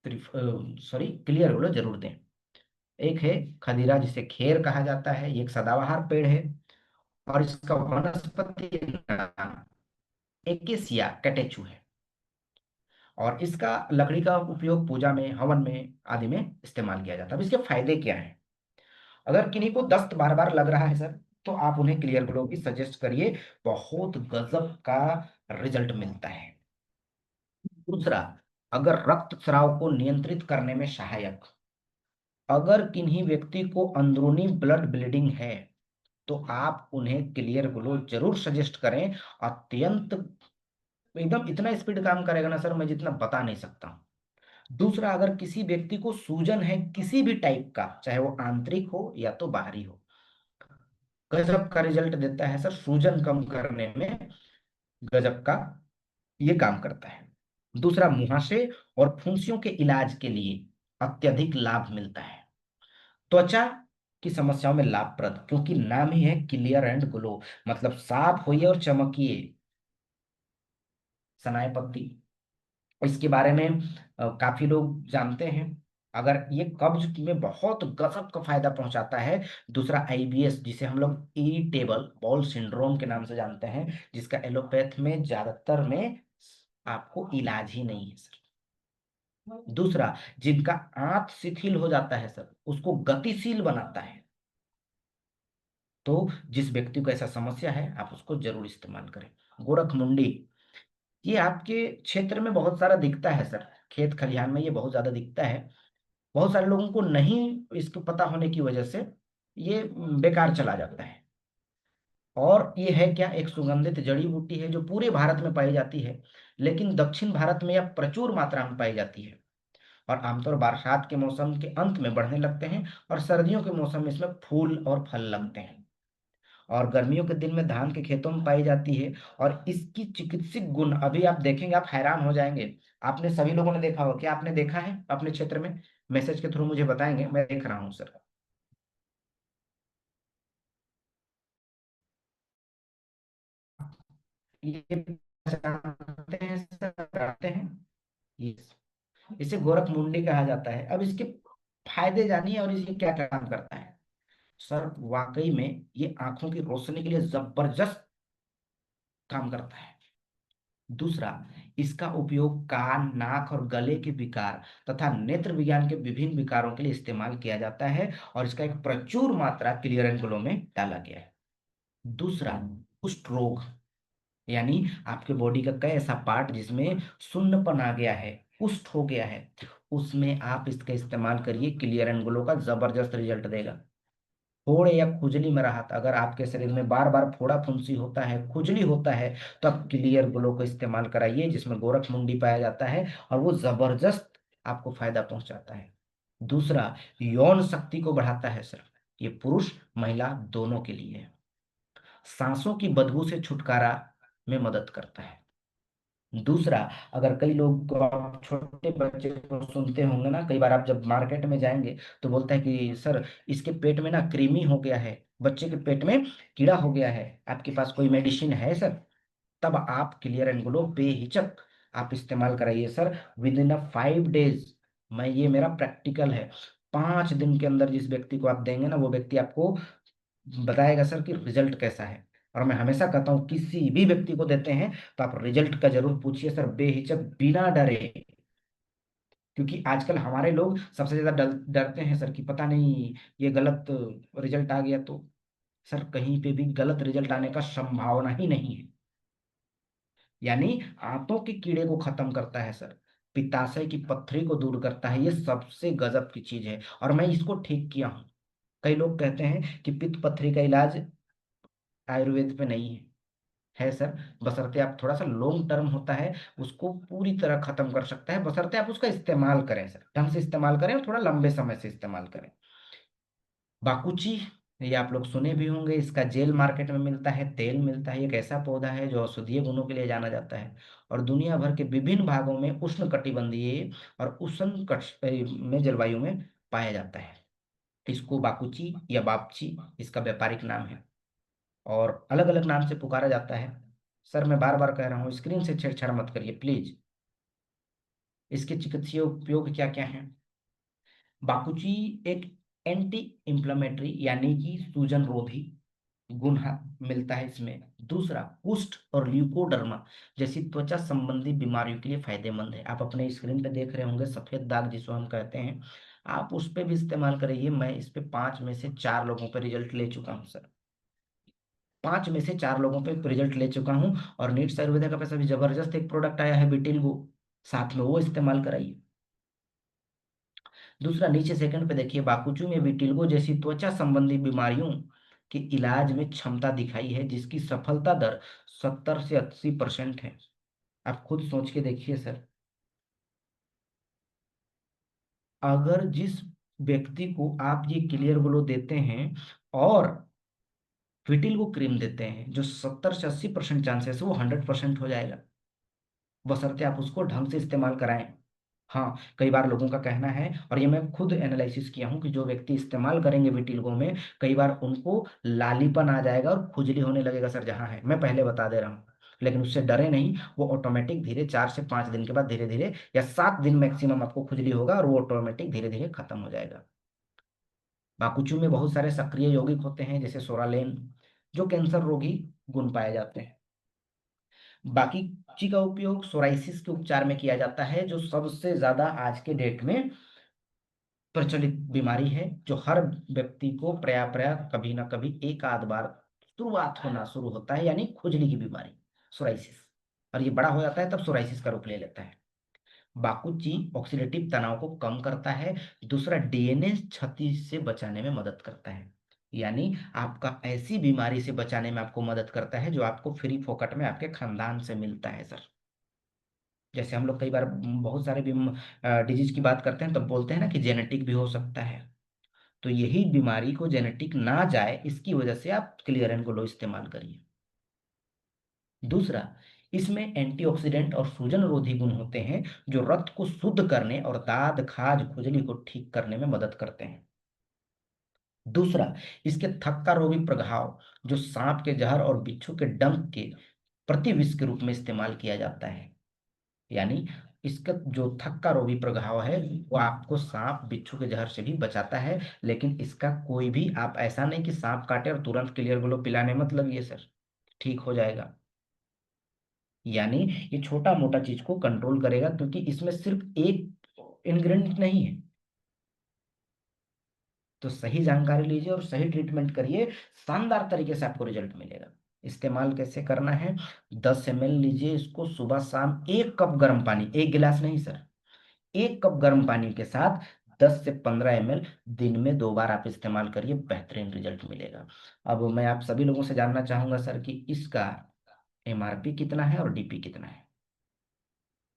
सॉरी क्लियर ग्लो जरूर दें। एक है खदीरा जिसे खेर कहा जाता है, ये एक सदाबहार पेड़ है। और इसका वनस्पति नाम एकेसिया कैटेचू है। और इसका लकड़ी का उपयोग पूजा में, हवन में आदि में इस्तेमाल किया जाता है। अब इसके फायदे क्या हैं? अगर किन्हीं को दस्त बार बार लग रहा है सर तो आप उन्हें क्लियर ग्लो की सजेस्ट करिए, बहुत गजब का रिजल्ट मिलता है। दूसरा, अगर रक्त स्राव को नियंत्रित करने में सहायक। अगर किन्हीं व्यक्ति को अंदरूनी ब्लड ब्लीडिंग है तो आप उन्हें क्लियर ग्लो जरूर सजेस्ट करें। अत्यंत एकदम इतना स्पीड काम करेगा ना सर, मैं जितना बता नहीं सकता हूं। दूसरा, अगर किसी व्यक्ति को सूजन है किसी भी टाइप का, चाहे वो आंतरिक हो या तो बाहरी हो, गजब का रिजल्ट देता है सर। सूजन कम करने में गजब का ये काम करता है। दूसरा, मुहासे और फुंसियों के इलाज के लिए अत्यधिक लाभ मिलता है। त्वचा की समस्याओं में लाभप्रद, क्योंकि नाम ही है क्लियर एंड ग्लो, मतलब साफ होइए और चमकिए। सनाएपत्ती, इसके बारे में काफी लोग जानते हैं। अगर ये कब्ज में बहुत गजब का फायदा पहुंचाता है। दूसरा, आईबीएस जिसे हम लोग इरिटेबल बाउल सिंड्रोम के नाम से जानते हैं, जिसका एलोपैथ में ज्यादातर में आपको इलाज ही नहीं है सर। दूसरा, जिनका आंत शिथिल हो जाता है सर उसको गतिशील बनाता है। तो जिस व्यक्ति को ऐसा समस्या है आप उसको जरूर इस्तेमाल करें। गोरखमुंडी, ये आपके क्षेत्र में बहुत सारा दिखता है सर, खेत खलिहान में ये बहुत ज्यादा दिखता है। बहुत सारे लोगों को नहीं इसको पता होने की वजह से ये बेकार चला जाता है। और ये है क्या, एक सुगंधित जड़ी बूटी है जो पूरे भारत में पाई जाती है, लेकिन दक्षिण भारत में यह प्रचुर मात्रा में पाई जाती है। और आमतौर बरसात के मौसम के अंत में बढ़ने लगते हैं और सर्दियों के मौसम में इसमें फूल और फल लगते हैं। और गर्मियों के दिन में धान के खेतों में पाई जाती है। और इसकी चिकित्सिक गुण अभी आप देखेंगे, आप हैरान हो जाएंगे। आपने सभी लोगों ने देखा हो, क्या आपने देखा है अपने क्षेत्र में? मैसेज के थ्रू मुझे बताएंगे, मैं देख रहा हूँ सर। ये जानते हैं सर, जानते हैं? Yes। इसे गोरख मुंडी कहा जाता है। अब इसके फायदे जानिए और ये क्या काम करता है। सर वाकई में ये आंखों की रोशनी के लिए जबरदस्त काम करता है। दूसरा, इसका उपयोग कान, नाक और गले के विकार तथा नेत्र विज्ञान के विभिन्न विकारों के लिए इस्तेमाल किया जाता है, और इसका एक प्रचुर मात्रा क्लियर एंगुलों में डाला गया है। दूसरा, कुष्ठ रोग, यानी आपके बॉडी का कोई ऐसा पार्ट जिसमें सुन्नपन आ गया है, कुष्ठ हो गया है, उसमें आप इसका इस्तेमाल करिए, क्लियर एंगुलों का जबरदस्त रिजल्ट देगा। फोड़े या खुजली में राहत, अगर आपके शरीर में बार बार फोड़ा फुंसी होता है, खुजली होता है, तो आप क्लियर ग्लो को इस्तेमाल कराइए, जिसमें गोरख मुंडी पाया जाता है, और वो जबरदस्त आपको फायदा पहुंचाता है। दूसरा, यौन शक्ति को बढ़ाता है सर। ये पुरुष महिला दोनों के लिए है। सांसों की बदबू से छुटकारा में मदद करता है। दूसरा, अगर कई लोग को आप छोटे बच्चे को सुनते होंगे ना, कई बार आप जब मार्केट में जाएंगे तो बोलता है कि सर इसके पेट में ना कृमि हो गया है, बच्चे के पेट में कीड़ा हो गया है, आपके पास कोई मेडिसिन है सर? तब आप क्लियर एंड ग्लो बेहिचक आप इस्तेमाल कराइए सर, विद इन 5 डेज। मैं ये मेरा प्रैक्टिकल है। 5 दिन के अंदर जिस व्यक्ति को आप देंगे ना, वो व्यक्ति आपको बताएगा सर कि रिजल्ट कैसा है। और मैं हमेशा कहता हूँ किसी भी व्यक्ति को देते हैं तो आप रिजल्ट का जरूर पूछिए सर, बेहिचक बिना डरे। क्योंकि आजकल हमारे लोग सबसे ज्यादा डरते हैं सर कि पता नहीं ये गलत रिजल्ट आ गया तो। सर कहीं पे भी गलत रिजल्ट आने का संभावना ही नहीं है। यानी आंतों के कीड़े को खत्म करता है सर, पित्ताशय की पत्थरी को दूर करता है, ये सबसे गजब की चीज है, और मैं इसको ठीक किया हूँ। कई लोग कहते हैं कि पित्त पत्थरी का इलाज आयुर्वेद पे नहीं है। है सर, बशर्ते आप थोड़ा सा लॉन्ग टर्म होता है, उसको पूरी तरह खत्म कर सकता है, बशर्ते आप उसका इस्तेमाल करें सर, ढंग से इस्तेमाल करें और थोड़ा लंबे समय से इस्तेमाल करें। बाकुची, ये आप लोग सुने भी होंगे, इसका जेल मार्केट में मिलता है, तेल मिलता है। एक ऐसा पौधा है जो औषधीय गुणों के लिए जाना जाता है, और दुनिया भर के विभिन्न भागों में उष्ण कटिबंधीय और उष्ण में जलवायु में पाया जाता है। इसको बाकुची या बापची इसका व्यापारिक नाम है, और अलग अलग नाम से पुकारा जाता है। सर मैं बार बार कह रहा हूँ, स्क्रीन से छेड़छाड़ मत करिए प्लीज। इसके चिकित्सीय उपयोग क्या क्या हैं? बाकुची एक एंटी इंफ्लेमेटरी यानी कि सूजन रोधी गुण मिलता है इसमें। दूसरा, कुष्ठ और ल्यूकोडर्मा जैसी त्वचा संबंधी बीमारियों के लिए फायदेमंद है। आप अपने स्क्रीन पे देख रहे होंगे सफेद दाग जिसको हम कहते हैं, आप उस पे भी इस्तेमाल करिए। मैं इस पे 5 में से 4 लोगों पे रिजल्ट ले चुका हूँ सर, 5 में से 4 लोगों पे रिजल्ट ले चुका हूँ। और नीट्स आयुर्वेदा का पैसा भी जबरदस्त एक प्रोडक्ट आया है विटिल्गो, साथ में वो इस्तेमाल कराइए। दूसरा, नीचे सेकंड पे देखिए, बाकुचू में विटिल्गो जैसी त्वचा संबंधी बीमारियों के इलाज में क्षमता दिखाई है, जिसकी सफलता दर 70 से 80% है। आप खुद सोच के देखिए सर, अगर जिस व्यक्ति को आप ये क्लियर ग्लो देते हैं और विटिल्गो क्रीम देते हैं, जो 70 से 80% चांसेस है वो 100% हो जाएगा, बशर्ते आप उसको ढंग से इस्तेमाल कराएं। हाँ, कई बार लोगों का कहना है, और ये मैं खुद एनालिसिस किया हूँ, कि जो व्यक्ति इस्तेमाल करेंगे विटिल्गो में, कई बार उनको लालीपन आ जाएगा और खुजली होने लगेगा सर, जहाँ है मैं पहले बता दे रहा हूँ। लेकिन उससे डरे नहीं, वो ऑटोमेटिक धीरे 4 से 5 दिन के बाद धीरे धीरे, या 7 दिन मैक्सिमम आपको खुजली होगा, और वो ऑटोमेटिक धीरे धीरे खत्म हो जाएगा। बाकुचू में बहुत सारे सक्रिय यौगिक होते हैं, जैसे सोरालेन, जो कैंसर रोगी गुण पाए जाते हैं। बाकी ची का उपयोग सोराइसिस के उपचार में किया जाता है, जो सबसे ज्यादा आज के डेट में प्रचलित बीमारी है, जो हर व्यक्ति को प्राय कभी ना कभी एक आध बार शुरुआत होना शुरू होता है, यानी खुजली की बीमारी, सोराइसिस। और ये बड़ा हो जाता है तब सोराइसिस का रूप ले लेता है। बाकुची ऑक्सीडेटिव तनाव को कम करता है। दूसरा, डीएनए क्षति से बचाने में मदद करता है, यानी आपका ऐसी बीमारी से बचाने में आपको मदद करता है जो आपको फ्री फोकट में आपके खानदान से मिलता है सर। जैसे हम लोग कई बार बहुत सारे डिजीज की बात करते हैं तब बोलते हैं ना कि जेनेटिक भी हो सकता है, तो यही बीमारी को जेनेटिक ना जाए, इसकी वजह से आप क्लियर एंड ग्लो इस्तेमाल करिए। दूसरा, इसमें एंटीऑक्सीडेंट और सूजन रोधी गुण होते हैं, जो रक्त को शुद्ध करने और दाद खाज खुजली को ठीक करने में मदद करते हैं। दूसरा, इसके थक्का रोगी प्रभाव, जो सांप के जहर और बिच्छू के डंक के प्रति विष के रूप में इस्तेमाल किया जाता है। यानी इसका जो थक्का रोगी प्रभाव है वो आपको सांप बिच्छू के जहर से भी बचाता है, लेकिन इसका कोई भी, आप ऐसा नहीं कि सांप काटे और तुरंत क्लियर ग्लो पिलाने मत लगिए सर, ठीक हो जाएगा। यानी ये छोटा मोटा चीज को कंट्रोल करेगा, क्योंकि इसमें सिर्फ एक इंग्रेडिएंट नहीं है। तो सही जानकारी लीजिए और सही ट्रीटमेंट करिए, शानदार तरीके से आपको रिजल्ट मिलेगा। इस्तेमाल कैसे करना है? 10 ml लीजिए इसको, सुबह शाम 1 कप गर्म पानी, 1 गिलास नहीं सर, 1 कप गर्म पानी के साथ 10 से 15 ml दिन में 2 बार आप इस्तेमाल करिए, बेहतरीन रिजल्ट मिलेगा। अब मैं आप सभी लोगों से जानना चाहूंगा सर कि इसका एमआरपी कितना है और डीपी कितना है,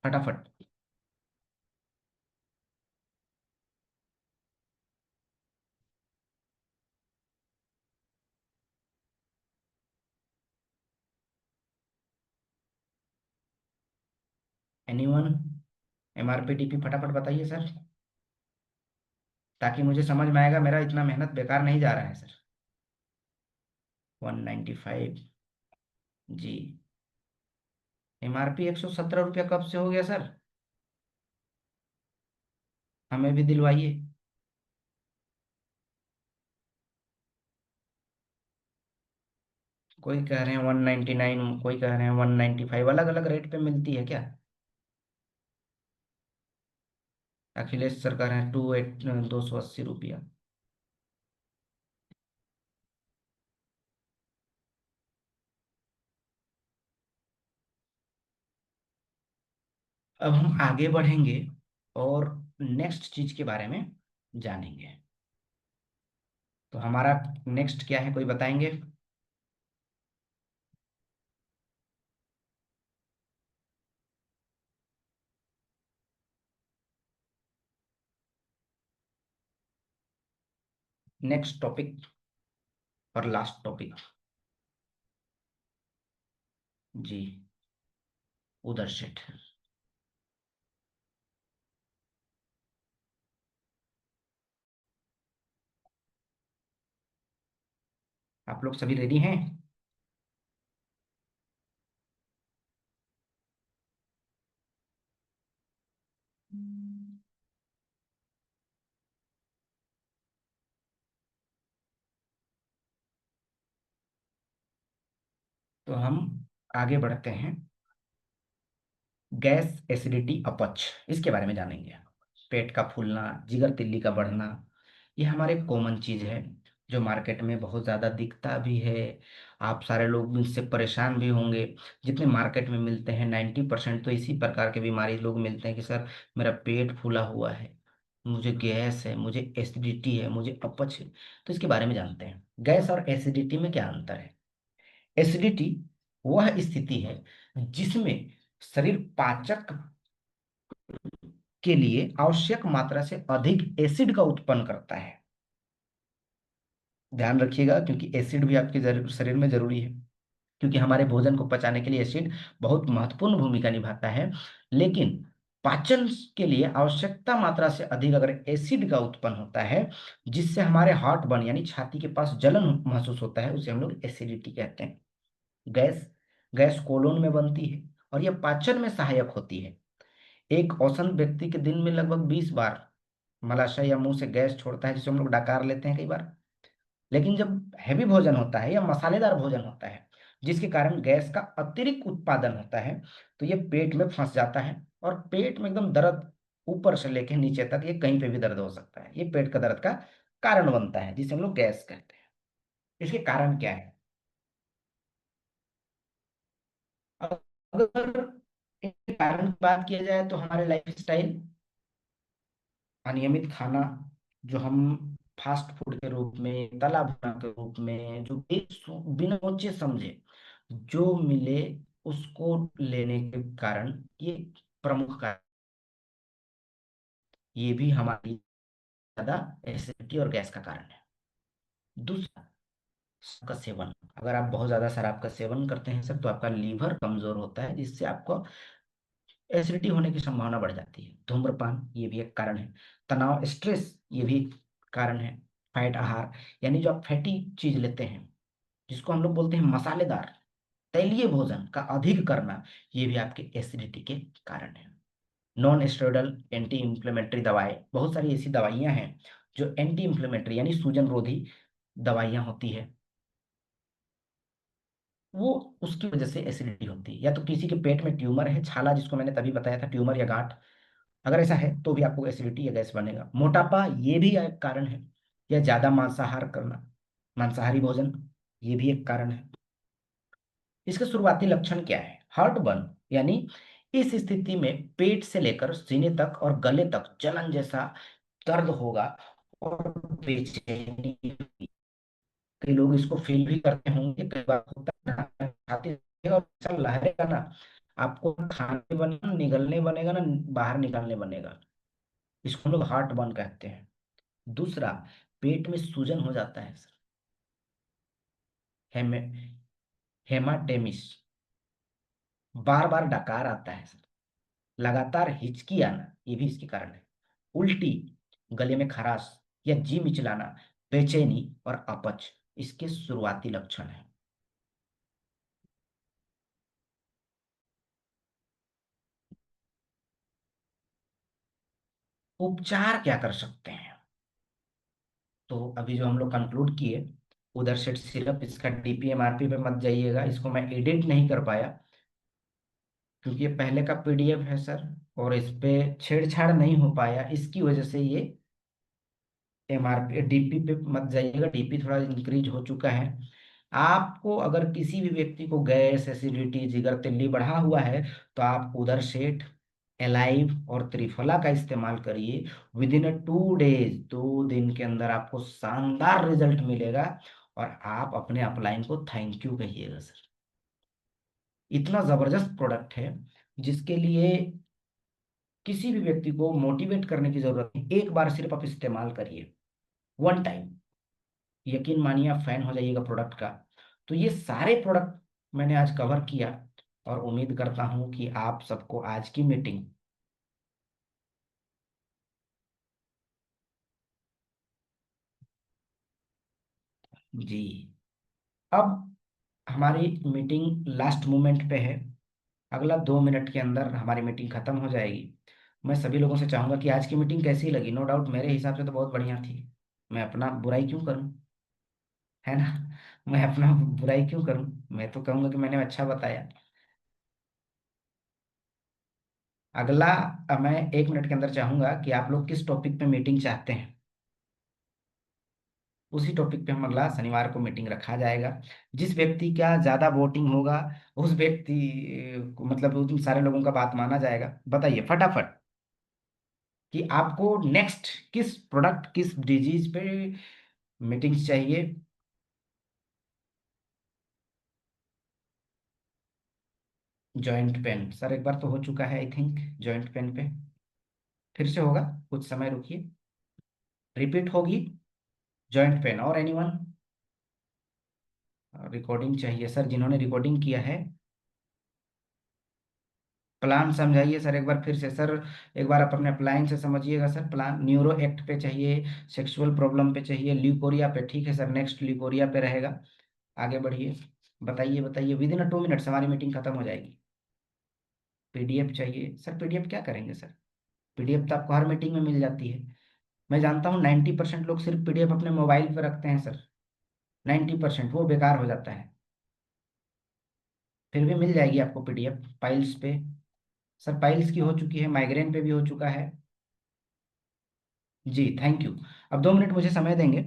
फटाफट। एनीवन? एमआरपी डीपी फटाफट बताइए सर, ताकि मुझे समझ में आएगा मेरा इतना मेहनत बेकार नहीं जा रहा है सर। 195? जी। एमआरपी 117 रुपया कब से हो गया सर? हमें भी दिलवाइए। कोई कह रहे हैं 199, कोई कह रहे हैं 195, अलग अलग रेट पे मिलती है क्या? अखिलेश सर कह रहे हैं 280 रुपया। अब हम आगे बढ़ेंगे और नेक्स्ट चीज के बारे में जानेंगे। तो हमारा नेक्स्ट क्या है, कोई बताएंगे? नेक्स्ट टॉपिक और लास्ट टॉपिक। जी। उधर सेठ। आप लोग सभी रेडी हैं? तो हम आगे बढ़ते हैं। गैस, एसिडिटी, अपच, इसके बारे में जानेंगे। पेट का फूलना, जिगर तिल्ली का बढ़ना, ये हमारे कॉमन चीज है, जो मार्केट में बहुत ज़्यादा दिखता भी है। आप सारे लोग इससे परेशान भी होंगे। जितने मार्केट में मिलते हैं 90% तो इसी प्रकार के बीमारी लोग मिलते हैं कि सर मेरा पेट फूला हुआ है, मुझे गैस है, मुझे एसिडिटी है, मुझे अपच है। तो इसके बारे में जानते हैं। गैस और एसिडिटी में क्या अंतर है? एसिडिटी वह स्थिति है जिसमें शरीर पाचक के लिए आवश्यक मात्रा से अधिक एसिड का उत्पन्न करता है। ध्यान रखिएगा, क्योंकि एसिड भी आपके शरीर में जरूरी है, क्योंकि हमारे भोजन को पचाने के लिए एसिड बहुत महत्वपूर्ण भूमिका निभाता है। लेकिन पाचन के लिए आवश्यकता मात्रा से अधिक अगर एसिड का उत्पन्न होता है, जिससे हमारे हार्ट बर्न यानी छाती के पास जलन महसूस होता है, उसे हम लोग एसिडिटी कहते हैं। गैस, गैस कोलोन में बनती है और यह पाचन में सहायक होती है। एक औसत व्यक्ति के दिन में लगभग 20 बार मलाशय या मुंह से गैस छोड़ता है, जिसे हम लोग डकार लेते हैं कई बार। लेकिन जब हैवी भोजन होता है या मसालेदार भोजन होता है, जिसके कारण गैस का अतिरिक्त उत्पादन होता है, तो ये पेट में फंस जाता है और पेट में एकदम दर्द, ऊपर से लेकर नीचे तक ये कहीं पे भी दर्द हो सकता है। ये पेट का दर्द का कारण बनता है, जिसे हम लोग गैस कहते हैं। इसके कारण क्या है? अगर इसके कारण की बात किया जाए तो हमारे लाइफ स्टाइल, अनियमित खाना, जो हम फास्ट फूड के रूप में, तला भुना के रूप में, जो बिना सोचे समझे जो मिले उसको लेने के कारण, ये प्रमुख कारण, ये भी हमारी ज्यादा एसिडिटी और गैस का कारण है। दूसरा, शराब का सेवन। अगर आप बहुत ज्यादा शराब का सेवन करते हैं सर, तो आपका लीवर कमजोर होता है, जिससे आपको एसिडिटी होने की संभावना बढ़ जाती है। धूम्रपान, ये भी एक कारण है। तनाव, स्ट्रेस, ये भी कारण है। फैट आहार, यानी जो आप फैटी चीज लेते हैं, जिसको हम लोग बोलते हैं मसालेदार, तैलीय भोजन का अधिक करना, ये भी आपके एसिडिटी के कारण है। नॉन स्टेरॉयडल एंटी इंफ्लेमेटरी दवाएं, बहुत सारी ऐसी दवाइयां हैं जो एंटी इंफ्लेमेटरी यानी सूजन रोधी दवाइयां होती है, वो उसकी वजह से एसिडिटी होती है। या तो किसी के पेट में ट्यूमर है, छाला जिसको मैंने तभी बताया था, ट्यूमर या गांठ, अगर ऐसा है तो भी आपको एसिडिटी या गैस बनेगा। मोटापा ये भी एक कारण है, या ज्यादा मांसाहार करना, मांसाहारी भोजन, ये भी एक कारण है। इसके शुरुआती लक्षण क्या है? हार्ट बर्न, यानी इस स्थिति में पेट से लेकर सीने तक और गले तक जलन जैसा दर्द होगा और बेचैनी होगी। कई लोग इसको फील भी करते होंगे, कई बार होता है ना, खाते रहेगा और ऐसा लहरेगा ना, आपको खाने बनेगा, निगलने बनेगा ना, बाहर निकालने बनेगा। इसको हम लोग हार्ट बर्न कहते हैं। दूसरा, पेट में सूजन हो जाता है सर, हेमे हेमाटेमिस, बार बार डकार आता है सर, लगातार हिचकी आना, ये भी इसके कारण है। उल्टी, गले में खराश या जी मिचलाना, बेचैनी और अपच, इसके शुरुआती लक्षण हैं। उपचार क्या कर सकते हैं? तो अभी जो हम लोग कंक्लूड किए, उधर से सिर्फ इसका डीपीएमआरपी पे मत जाइएगा, इसको मैं एडिट नहीं कर पाया क्योंकि ये पहले का पीडीएफ है सर, और इस पे छेड़छाड़ नहीं हो पाया, इसकी वजह से ये एमआरपी डीपी पे मत जाइएगा, डीपी थोड़ा इंक्रीज हो चुका है। आपको अगर किसी भी व्यक्ति को गैस, एसिडिटी, जिगर तिल्ली बढ़ा हुआ है, तो आप उधर सेठ, एलाइव और त्रिफला का इस्तेमाल करिए। विद इन 2 डेज, 2 दिन के अंदर आपको शानदार रिजल्ट मिलेगा, और आप अपने अपलाइन को थैंक यू कहिएगा सर। इतना जबरदस्त प्रोडक्ट है जिसके लिए किसी भी व्यक्ति को मोटिवेट करने की जरूरत नहीं, एक बार सिर्फ आप इस्तेमाल करिए, 1 टाइम, यकीन मानिए आप फैन हो जाइएगा प्रोडक्ट का। तो ये सारे प्रोडक्ट मैंने आज कवर किया, और उम्मीद करता हूं कि आप सबको आज की मीटिंग, जी, अब हमारी मीटिंग लास्ट मोमेंट पे है, अगला 2 मिनट के अंदर हमारी मीटिंग खत्म हो जाएगी। मैं सभी लोगों से चाहूंगा कि आज की मीटिंग कैसी लगी? नो डाउट मेरे हिसाब से तो बहुत बढ़िया थी, मैं अपना बुराई क्यों करूं, है ना? मैं अपना बुराई क्यों करूं, मैं तो कहूंगा कि मैंने अच्छा बताया। अगला मैं 1 मिनट के अंदर चाहूंगा कि आप लोग किस टॉपिक पे मीटिंग चाहते हैं, उसी टॉपिक पे हम अगला शनिवार को मीटिंग रखा जाएगा। जिस व्यक्ति का ज्यादा वोटिंग होगा, उस व्यक्ति को, मतलब उन सारे लोगों का बात माना जाएगा। बताइए फटाफट कि आपको नेक्स्ट किस प्रोडक्ट, किस डिजीज पे मीटिंग्स चाहिए। जॉइंट पेन सर, एक बार तो हो चुका है आई थिंक, जॉइंट पेन पे फिर से होगा, कुछ समय रुकिए, रिपीट होगी। जॉइंट पेन और एनीवन? रिकॉर्डिंग चाहिए सर, जिन्होंने रिकॉर्डिंग किया है। प्लान समझाइए सर एक बार फिर से सर, एक बार आप अपने प्लान से समझिएगा सर। प्लान न्यूरो एक्ट पे चाहिए, सेक्सुअल प्रॉब्लम पे चाहिए, ल्यूकोरिया पे, ठीक है सर, नेक्स्ट ल्यूकोरिया पे रहेगा। आगे बढ़िए, बताइए बताइए, विद इन 2 मिनट्स हमारी मीटिंग खत्म हो जाएगी। पीडीएफ चाहिए सर, पीडीएफ क्या करेंगे सर? पीडीएफ तो आपको हर मीटिंग में मिल जाती है। मैं जानता हूँ 90% लोग सिर्फ पीडीएफ अपने मोबाइल पे रखते हैं सर, 90% वो बेकार हो जाता है। फिर भी मिल जाएगी आपको पीडीएफ पाइल्स पे। सर पाइल्स की हो चुकी है, माइग्रेन पे भी हो चुका है। जी थैंक यू। अब 2 मिनट मुझे समय देंगे?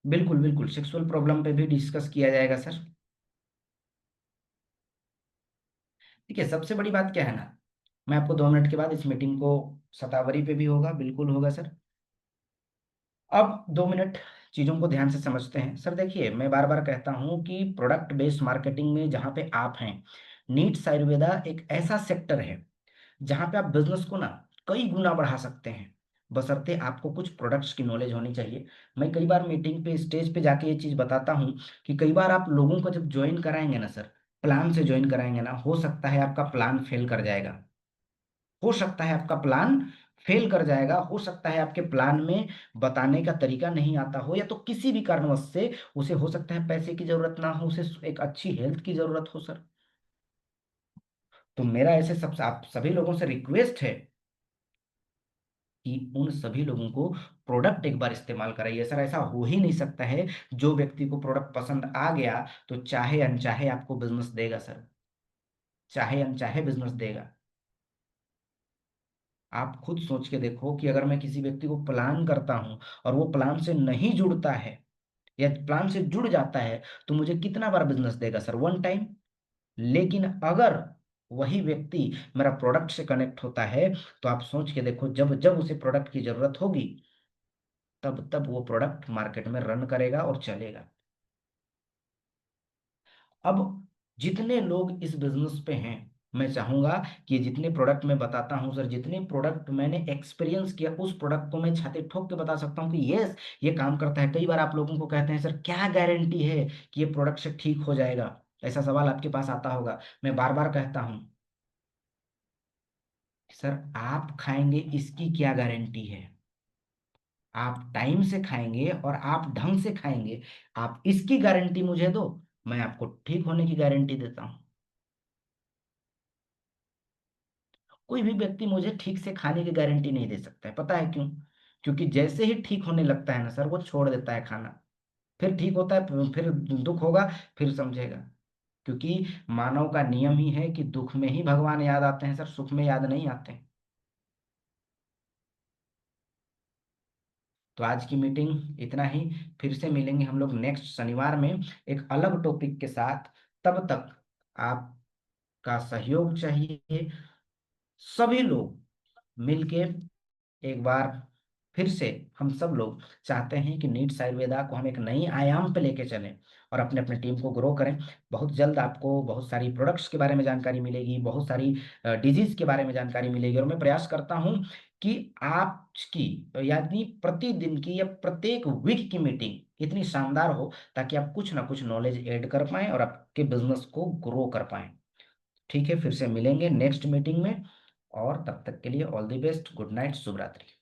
बिल्कुल बिल्कुल, सेक्सुअल प्रॉब्लम पे भी डिस्कस किया जाएगा सर। ठीक है, सबसे बड़ी बात क्या है ना, मैं आपको 2 मिनट के बाद इस मीटिंग को, शतावरी पे भी होगा, बिल्कुल होगा सर। अब 2 मिनट चीजों को ध्यान से समझते हैं। सर देखिए, मैं बार बार कहता हूं कि प्रोडक्ट बेस्ड मार्केटिंग में जहां पे आप हैं, नीट्स आयुर्वेदा एक ऐसा सेक्टर है जहां पे आप बिजनेस को ना कई गुना बढ़ा सकते हैं, बशर्ते आपको कुछ प्रोडक्ट्स की नॉलेज होनी चाहिए। मैं कई बार मीटिंग पे, स्टेज पे जाके ये चीज बताता हूँ कि कई बार आप लोगों को जब ज्वाइन कराएंगे ना सर, प्लान से ज्वाइन कराएंगे ना, हो सकता है आपका प्लान फेल कर जाएगा, हो सकता है आपका प्लान फेल कर जाएगा। हो सकता है आपके प्लान में बताने का तरीका नहीं आता हो, या तो किसी भी कारणवश से उसे, हो सकता है पैसे की जरूरत ना हो, उसे एक अच्छी हेल्थ की जरूरत हो सर। तो मेरा ऐसे सब आप सभी लोगों से रिक्वेस्ट है कि उन सभी लोगों को प्रोडक्ट एक बार इस्तेमाल कराइए सर। ऐसा हो ही नहीं सकता है, जो व्यक्ति को प्रोडक्ट पसंद आ गया तो चाहे अनचाहे आपको बिजनेस देगा सर, चाहे अनचाहे बिजनेस देगा। आप खुद सोच के देखो कि अगर मैं किसी व्यक्ति को प्लान करता हूं और वो प्लान से नहीं जुड़ता है, या प्लान से जुड़ जाता है, तो मुझे कितना बार बिजनेस देगा सर? One time. लेकिन अगर वही व्यक्ति मेरा प्रोडक्ट से कनेक्ट होता है, तो आप सोच के देखो, जब जब उसे प्रोडक्ट की जरूरत होगी, तब तब वो प्रोडक्ट मार्केट में रन करेगा और चलेगा। अब जितने लोग इस बिजनेस पे हैं, मैं चाहूंगा कि ये जितने प्रोडक्ट मैं बताता हूं सर, जितने प्रोडक्ट मैंने एक्सपीरियंस किया, उस प्रोडक्ट को मैं छाती ठोक के बता सकता हूं कि यस, ये काम करता है। कई बार आप लोगों को कहते हैं सर क्या गारंटी है कि ये प्रोडक्ट से ठीक हो जाएगा, ऐसा सवाल आपके पास आता होगा। मैं बार बार कहता हूं, सर आप खाएंगे इसकी क्या गारंटी है? आप टाइम से खाएंगे और आप ढंग से खाएंगे, आप इसकी गारंटी मुझे दो, मैं आपको ठीक होने की गारंटी देता हूं। कोई भी व्यक्ति मुझे ठीक से खाने की गारंटी नहीं दे सकता है, पता है क्यों? क्योंकि जैसे ही ठीक होने लगता है ना सर, वो छोड़ देता है खाना। फिर ठीक होता है, फिर दुख होगा, फिर समझेगा। क्योंकि मानव का नियम ही है कि दुख में ही भगवान याद आते हैं सर, सुख में याद नहीं आते हैं। तो आज की मीटिंग इतना ही। फिर से मिलेंगे हम लोग नेक्स्ट शनिवार में एक अलग टॉपिक के साथ। तब तक आपका सहयोग चाहिए। सभी लोग मिलके एक बार फिर से, हम सब लोग चाहते हैं कि नीट्स आयुर्वेदा को हम एक नई आयाम पे लेके चलें और अपने अपने टीम को ग्रो करें। बहुत जल्द आपको बहुत सारी प्रोडक्ट्स के बारे में जानकारी मिलेगी, बहुत सारी डिजीज के बारे में जानकारी मिलेगी, और मैं प्रयास करता हूं कि आपकी, यानी प्रतिदिन की या प्रत्येक वीक की मीटिंग इतनी शानदार हो ताकि आप कुछ ना कुछ नॉलेज ऐड कर पाएं और आपके बिजनेस को ग्रो कर पाएं। ठीक है, फिर से मिलेंगे नेक्स्ट मीटिंग में, और तब तक के लिए all the best, good night, शुभ रात्रि।